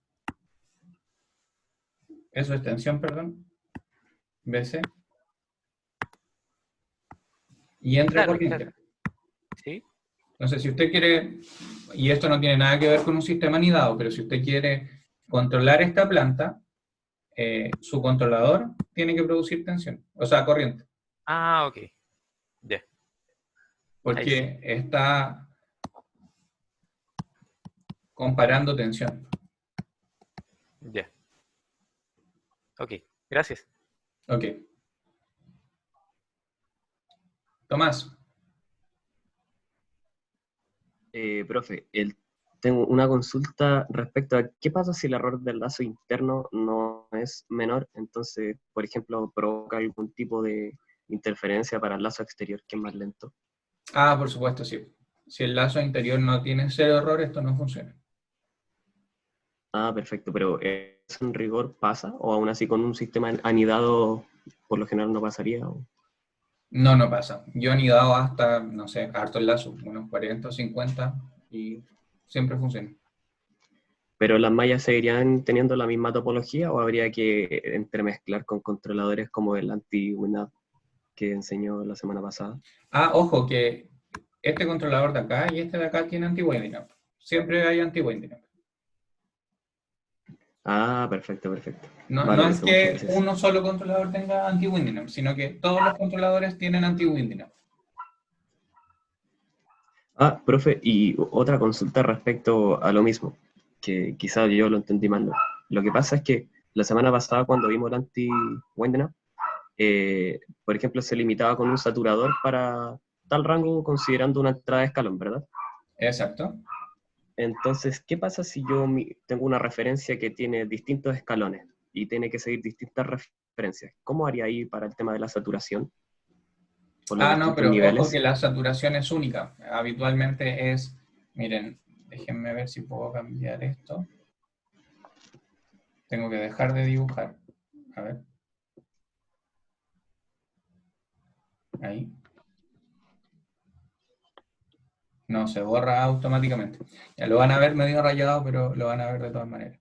Eso es tensión, perdón. BC. Y entra Claro, corriente. claro. ¿Sí? Entonces, si usted quiere, y esto no tiene nada que ver con un sistema anidado, pero si usted quiere controlar esta planta, su controlador tiene que producir tensión, o sea, corriente. Ah, ok. Ya. Porque está comparando tensión. Ya. Ok, gracias. Ok. Tomás. Profe, tengo una consulta respecto a qué pasa si el error del lazo interno no es menor, entonces, por ejemplo, provoca algún tipo de interferencia para el lazo exterior que es más lento. Ah, por supuesto, sí. Si el lazo interior no tiene cero error, esto no funciona. Ah, perfecto, pero ¿eso en rigor pasa? ¿O aún así con un sistema anidado por lo general no pasaría? No, no pasa. Yo he anidado hasta, no sé, harto el lazo, unos 40 o 50, y siempre funciona. ¿Pero las mallas seguirían teniendo la misma topología o habría que entremezclar con controladores como el anti-WinUp que enseñó la semana pasada? Ah, ojo, que este controlador de acá y este de acá tiene anti-winding up. Siempre hay anti-winding up. Ah, perfecto, perfecto. No, Vale, no es profe, muchas que gracias. uno solo controlador tenga anti-winding up, sino que todos los controladores tienen anti-winding up. Ah, profe, y otra consulta respecto a lo mismo, que quizás yo lo entendí mal. Lo que pasa es que la semana pasada cuando vimos el anti-winding up, por ejemplo, se limitaba con un saturador para tal rango considerando una entrada de escalón, ¿verdad? Exacto. Entonces, ¿qué pasa si yo tengo una referencia que tiene distintos escalones y tiene que seguir distintas referencias? ¿Cómo haría ahí para el tema de la saturación? Por los Ah, no, distintos pero ojo niveles. que la saturación es única. Habitualmente es, miren, déjenme ver si puedo cambiar esto. Tengo que dejar de dibujar. A ver. Ahí. No, se borra automáticamente. Ya lo van a ver medio rayado, pero lo van a ver de todas maneras.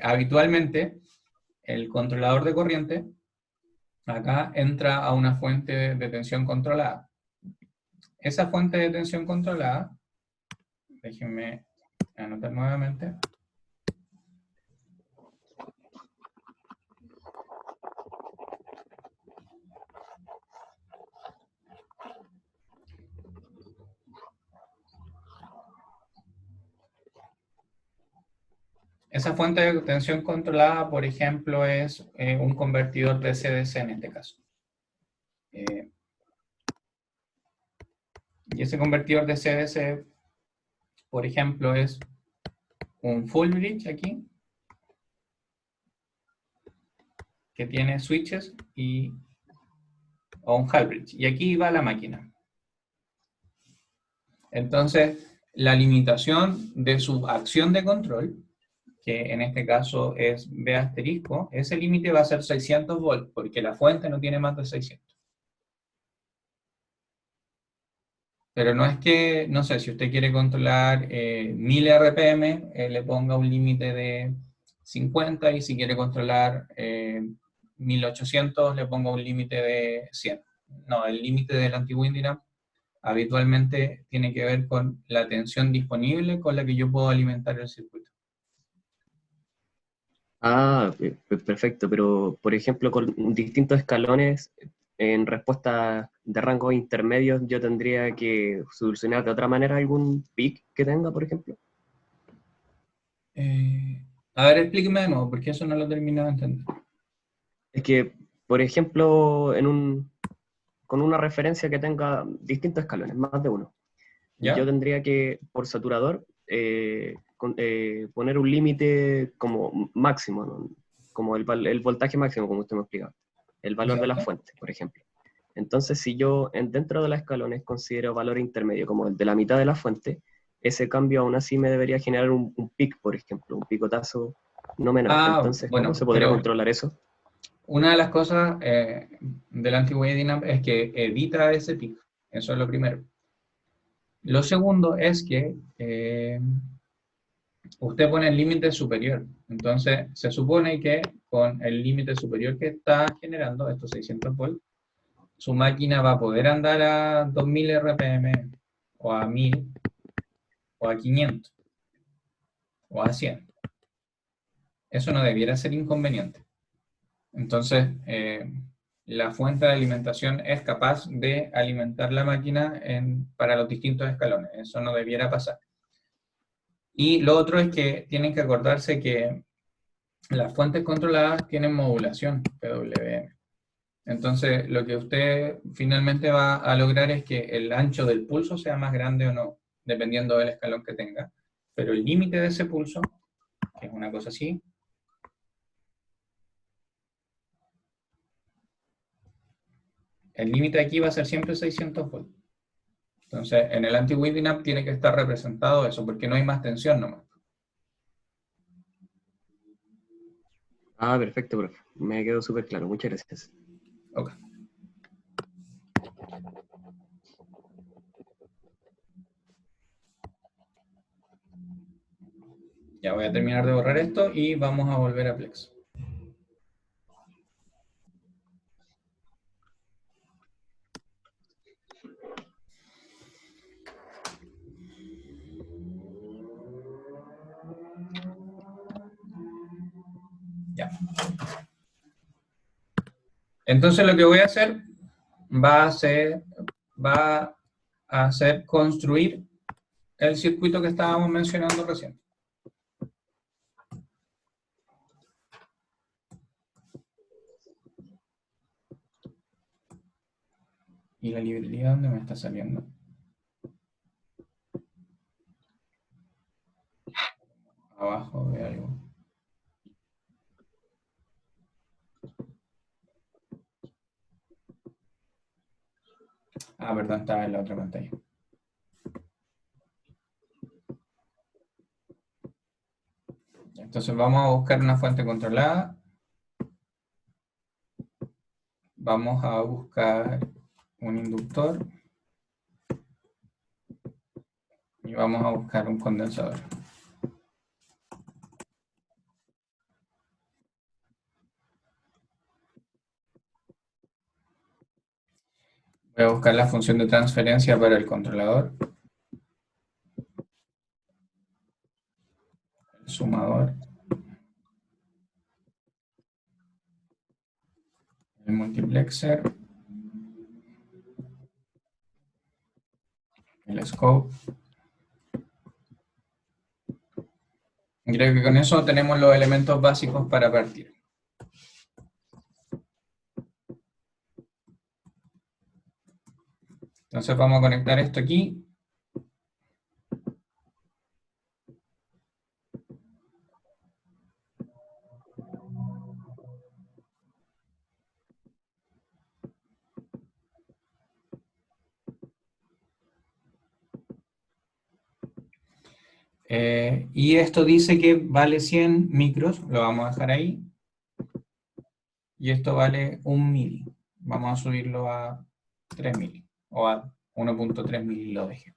Habitualmente, el controlador de corriente acá entra a una fuente de tensión controlada. Esa fuente de tensión controlada, déjenme anotar nuevamente. Esa fuente de tensión controlada, por ejemplo, es un convertidor de CDC en este caso. Y ese convertidor de CDC, por ejemplo, es un full bridge aquí, que tiene switches o un half bridge. Y aquí va la máquina. Entonces, la limitación de su acción de control, que en este caso es B asterisco, ese límite va a ser 600 volts, porque la fuente no tiene más de 600. Pero no es que, no sé, si usted quiere controlar 1000 RPM, le ponga un límite de 50, y si quiere controlar 1800, le ponga un límite de 100. No, el límite del anti-winding up habitualmente tiene que ver con la tensión disponible con la que yo puedo alimentar el circuito. Ah, perfecto, pero por ejemplo con distintos escalones en respuesta de rangos intermedios yo tendría que solucionar de otra manera algún pic que tenga, por ejemplo. A ver, explíqueme de nuevo, porque eso no lo he terminado de entender. Es que, por ejemplo, con una referencia que tenga distintos escalones, más de uno, ¿Ya? yo tendría que, por saturador, poner un límite como máximo, ¿no? Como el voltaje máximo, como usted me explicaba, el valor de la Exacto. fuente, por ejemplo. Entonces, si yo dentro de los escalones considero valor intermedio como el de la mitad de la fuente, ese cambio aún así me debería generar un pic, por ejemplo, un picotazo no menor. Ah, Entonces, ¿cómo bueno, se podría pero controlar eso? una de las cosas del anti-winding up es que evita ese pico. Eso es lo primero. Lo segundo es que usted pone el límite superior. Entonces, se supone que con el límite superior que está generando, estos 600 volts, su máquina va a poder andar a 2000 RPM, o a 1000, o a 500, o a 100. Eso no debiera ser inconveniente. Entonces, la fuente de alimentación es capaz de alimentar la máquina para los distintos escalones. Eso no debiera pasar. Y lo otro es que tienen que acordarse que las fuentes controladas tienen modulación PWM. Entonces, lo que usted finalmente va a lograr es que el ancho del pulso sea más grande o no, dependiendo del escalón que tenga. Pero el límite de ese pulso, que es una cosa así, el límite aquí va a ser siempre 600 volts. Entonces, en el anti-winding up tiene que estar representado eso, porque no hay más tensión nomás. Ah, perfecto, profe. Me quedó súper claro. Muchas gracias. Ok. Ya voy a terminar de borrar esto y vamos a volver a Plex. Ya. Entonces lo que voy a hacer va a ser construir el circuito que estábamos mencionando recién. ¿Y la librería dónde me está saliendo? Abajo de algo. Ah, perdón, estaba en la otra pantalla. Entonces vamos a buscar una fuente controlada. Vamos a buscar un inductor. Y vamos a buscar un condensador. Voy a buscar la función de transferencia para el controlador. El sumador. El multiplexer. El scope. Creo que con eso tenemos los elementos básicos para partir. Entonces vamos a conectar esto aquí. Y esto dice que vale 100 micros, lo vamos a dejar ahí. Y esto vale 1 mili. Vamos a subirlo a 3 mili, o a 1.3 mili lo dejé.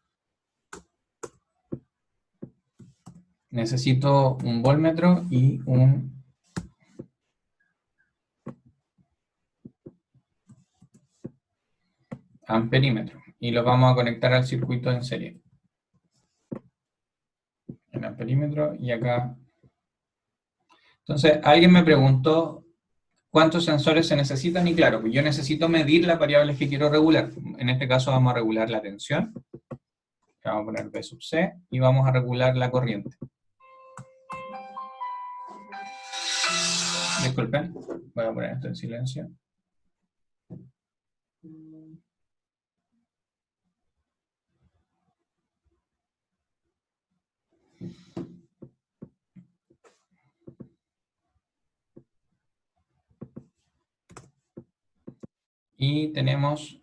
Necesito un voltmetro y un amperímetro. Y los vamos a conectar al circuito en serie. El amperímetro y acá. Entonces, alguien me preguntó cuántos sensores se necesitan y claro, pues yo necesito medir las variables que quiero regular. En este caso vamos a regular la tensión. Vamos a poner B sub C y vamos a regular la corriente. Disculpen, voy a poner esto en silencio. Y tenemos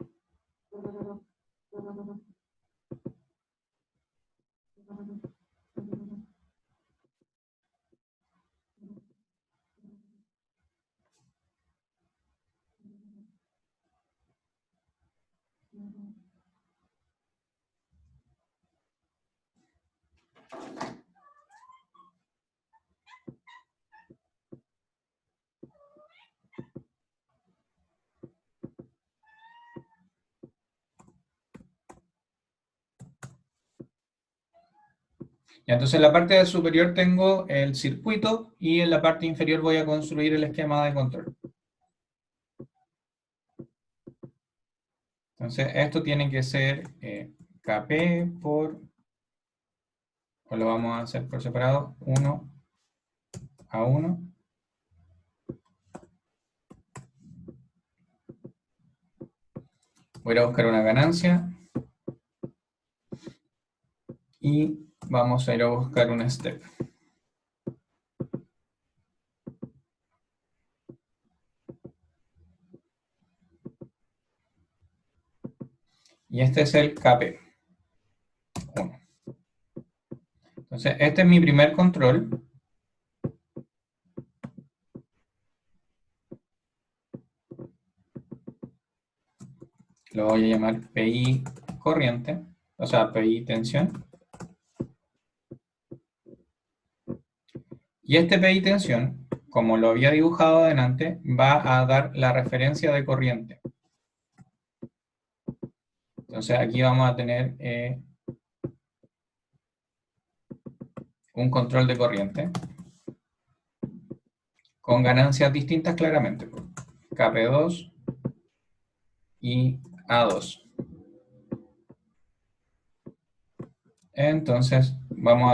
ya, entonces en la parte superior tengo el circuito y en la parte inferior voy a construir el esquema de control. Entonces esto tiene que ser KP por o lo vamos a hacer por separado, 1 a 1. Voy a buscar una ganancia y vamos a ir a buscar un step. Y este es el KP1. Entonces, este es mi primer control. Lo voy a llamar PI corriente, o sea, PI tensión. Y este PI tensión, como lo había dibujado adelante, va a dar la referencia de corriente. Entonces aquí vamos a tener un control de corriente con ganancias distintas claramente, KP2 y A2. Entonces vamos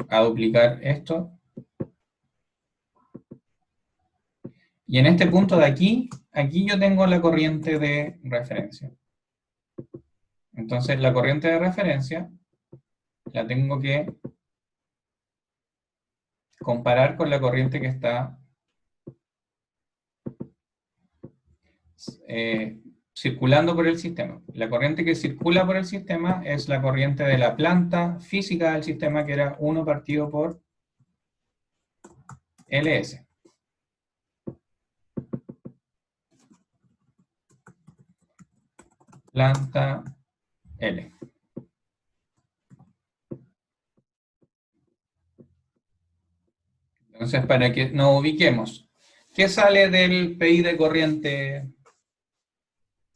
a duplicar esto. Y en este punto de aquí yo tengo la corriente de referencia. Entonces la corriente de referencia la tengo que comparar con la corriente que está circulando por el sistema. La corriente que circula por el sistema es la corriente de la planta física del sistema, que era 1 partido por Ls. Planta L. Entonces, para que nos ubiquemos, ¿qué sale del PI de corriente?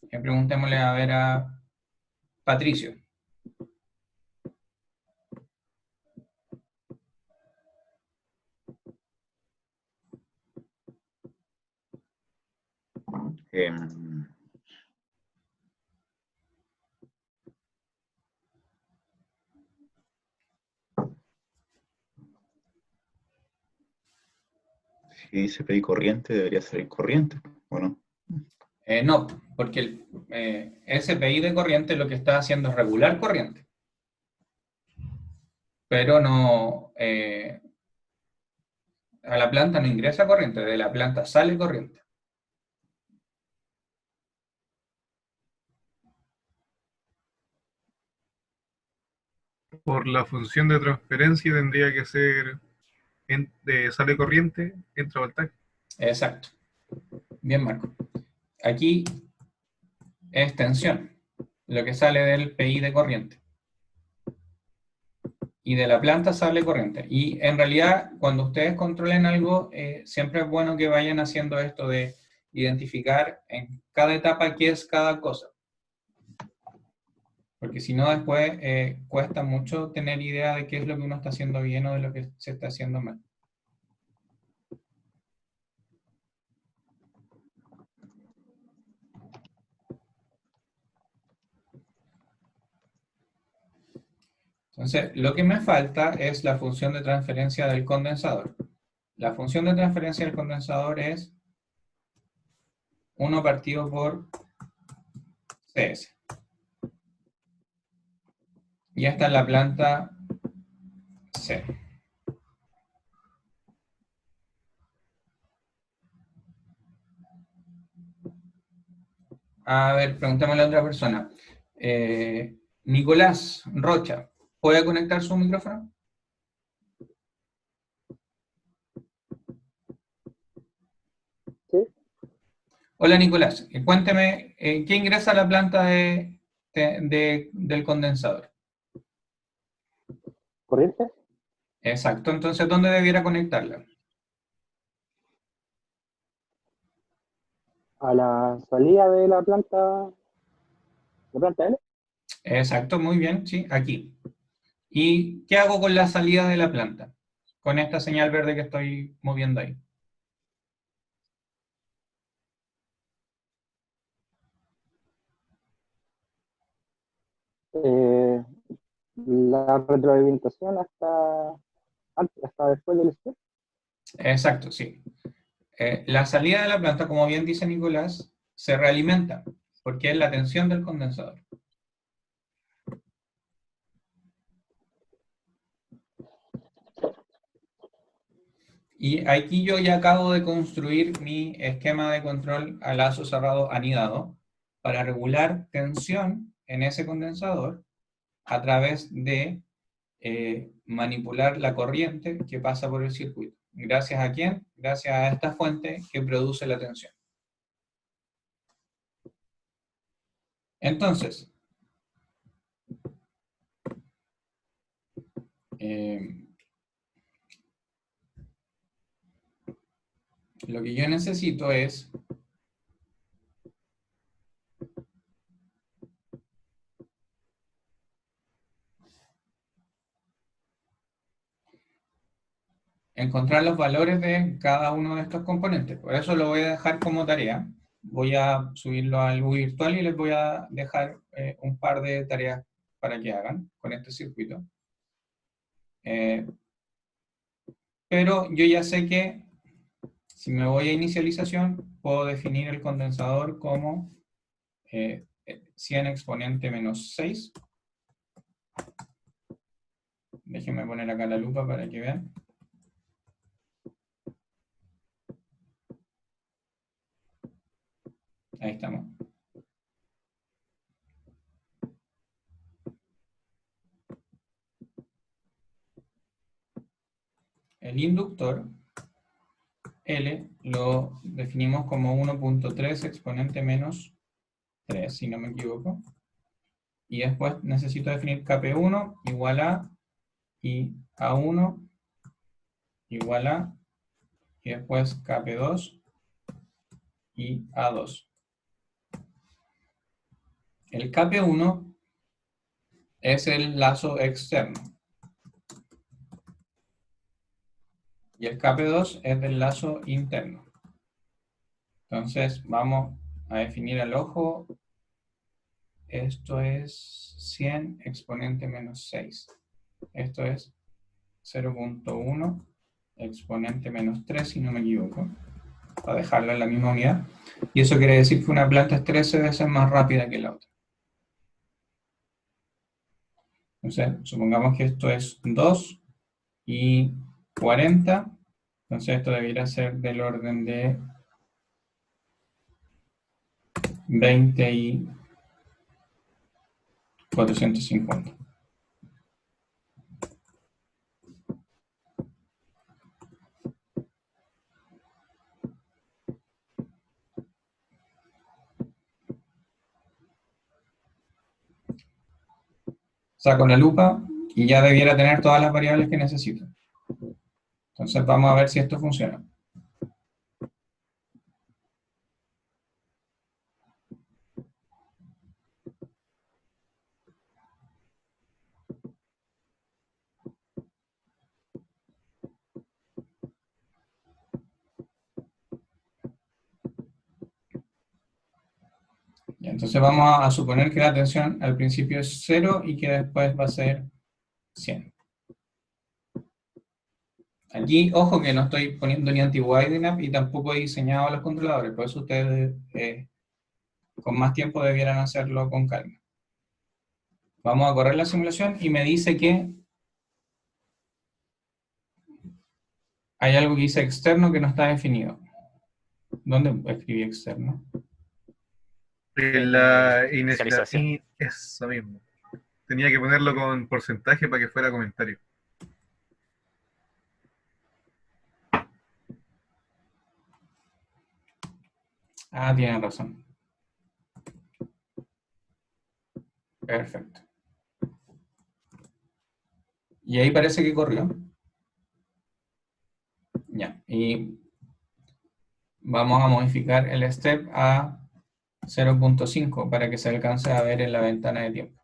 Preguntémosle a ver a Patricio. Si dice PI corriente, debería ser corriente, ¿o no? No, porque ese PI de corriente lo que está haciendo es regular corriente. Pero no, a la planta no ingresa corriente, de la planta sale corriente. Por la función de transferencia tendría que ser de sale corriente, entra voltaje. Exacto. Bien, Marco. Aquí es tensión, lo que sale del PI de corriente. Y de la planta sale corriente. Y en realidad, cuando ustedes controlen algo, siempre es bueno que vayan haciendo esto de identificar en cada etapa qué es cada cosa. Porque si no, después cuesta mucho tener idea de qué es lo que uno está haciendo bien o de lo que se está haciendo mal. Entonces, lo que me falta es la función de transferencia del condensador. La función de transferencia del condensador es 1 partido por CS. Y esta es la planta C. A ver, preguntémosle a otra persona. Nicolás Rocha, ¿puede conectar su micrófono? Sí. Hola Nicolás, cuénteme, ¿qué ingresa a la planta del condensador? ¿Corriente? Exacto, entonces ¿dónde debiera conectarla? A la salida de la planta L. Exacto, muy bien, sí, aquí. ¿Y qué hago con la salida de la planta? Con esta señal verde que estoy moviendo ahí. la retroalimentación hasta después del step. Exacto, sí. La salida de la planta, como bien dice Nicolás, se realimenta, porque es la tensión del condensador. Y aquí yo ya acabo de construir mi esquema de control a lazo cerrado anidado para regular tensión en ese condensador a través de manipular la corriente que pasa por el circuito. ¿Gracias a quién? Gracias a esta fuente que produce la tensión. Entonces, lo que yo necesito es encontrar los valores de cada uno de estos componentes. Por eso lo voy a dejar como tarea. Voy a subirlo al U virtual y les voy a dejar un par de tareas para que hagan con este circuito. Pero yo ya sé que si me voy a inicialización, puedo definir el condensador como 100 exponente menos 6. Déjenme poner acá la lupa para que vean. Ahí estamos. El inductor, L, lo definimos como 1.3 exponente menos 3, si no me equivoco. Y después necesito definir Kp1 igual a, y A1 igual a, y después Kp2 y A2. El Kp1 es el lazo externo. Y el Kp2 es del lazo interno. Entonces vamos a definir al ojo. Esto es 100 exponente menos 6. Esto es 0.1 exponente menos 3, si no me equivoco. Para dejarlo en la misma unidad. Y eso quiere decir que una planta es 13 veces más rápida que la otra. Entonces, supongamos que esto es 2 y 40. Entonces esto debería ser del orden de 20 y 450. Saco la lupa y ya debiera tener todas las variables que necesito. Entonces vamos a ver si esto funciona. Y entonces vamos a suponer que la tensión al principio es 0 y que después va a ser 100. Aquí, ojo que no estoy poniendo ni anti-widening y tampoco he diseñado los controladores, por eso ustedes con más tiempo debieran hacerlo con calma. Vamos a correr la simulación y me dice que hay algo que dice externo que no está definido. ¿Dónde escribí externo? En la inicialización. Eso mismo. Tenía que ponerlo con porcentaje para que fuera comentario. Ah, tienen razón. Perfecto. Y ahí parece que corrió. Ya, y vamos a modificar el step a 0.5 para que se alcance a ver en la ventana de tiempo.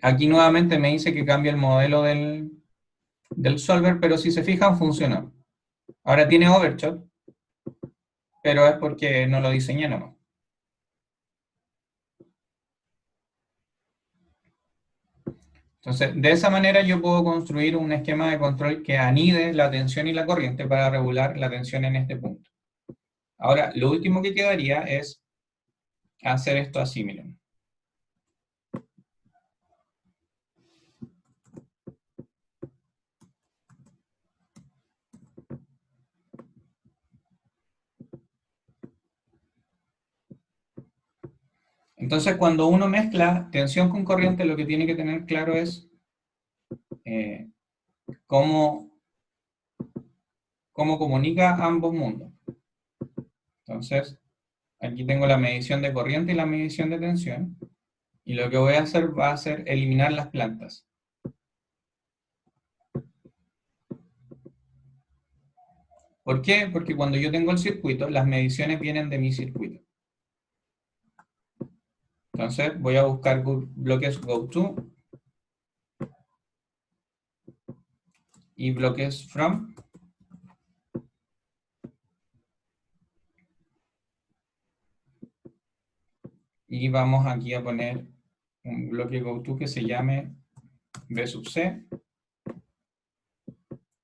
Aquí nuevamente me dice que cambia el modelo del solver, pero si se fijan funcionó. Ahora tiene overshot, pero es porque no lo diseñé nomás. Entonces, de esa manera yo puedo construir un esquema de control que anide la tensión y la corriente para regular la tensión en este punto. Ahora, lo último que quedaría es hacer esto así, miren. Entonces, cuando uno mezcla tensión con corriente, lo que tiene que tener claro es cómo comunica ambos mundos. Entonces, aquí tengo la medición de corriente y la medición de tensión, y lo que voy a hacer va a ser eliminar las plantas. ¿Por qué? Porque cuando yo tengo el circuito, las mediciones vienen de mi circuito. Entonces voy a buscar bloques GoTo y bloques From. Y vamos aquí a poner un bloque GoTo que se llame B sub C.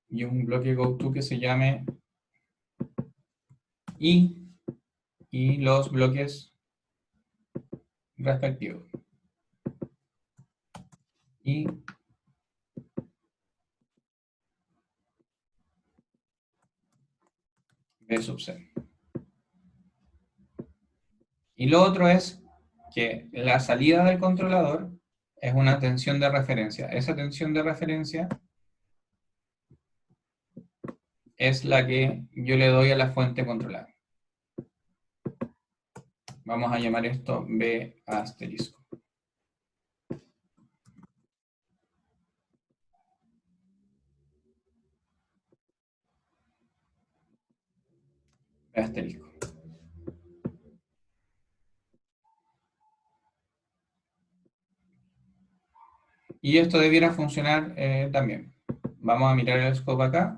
Y un bloque GoTo que se llame I. Y los bloques respectivos. Y B sub C. Y lo otro es que la salida del controlador es una tensión de referencia. Esa tensión de referencia es la que yo le doy a la fuente controlada. Vamos a llamar esto B asterisco. B asterisco. Y esto debiera funcionar también. Vamos a mirar el scope acá.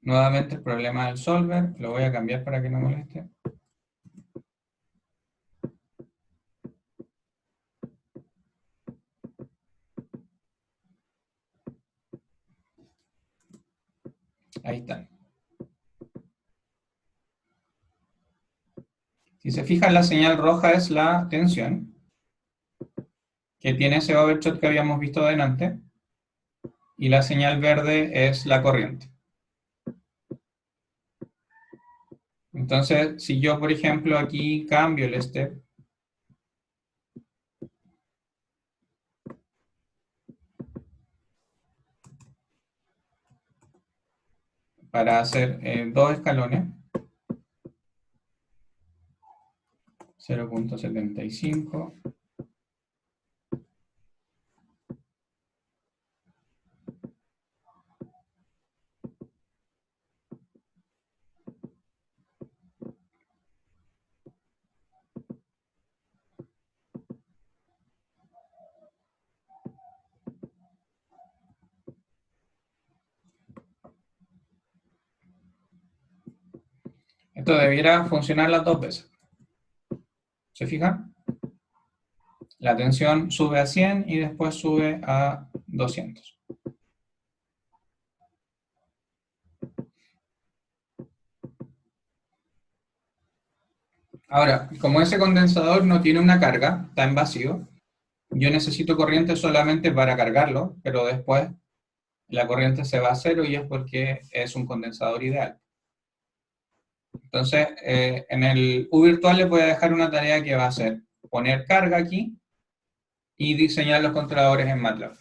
Nuevamente el problema del solver. Lo voy a cambiar para que no moleste. Ahí está. Si se fijan, la señal roja es la tensión, que tiene ese overshot que habíamos visto adelante, y la señal verde es la corriente. Entonces, si yo, por ejemplo, aquí cambio el step, para hacer 2 escalones, 0.75, esto debiera funcionar las dos veces. ¿Se fijan? La tensión sube a 100 y después sube a 200. Ahora, como ese condensador no tiene una carga, está en vacío, yo necesito corriente solamente para cargarlo, pero después la corriente se va a cero y es porque es un condensador ideal. Entonces, en el U virtual les voy a dejar una tarea que va a ser poner carga aquí y diseñar los controladores en MATLAB.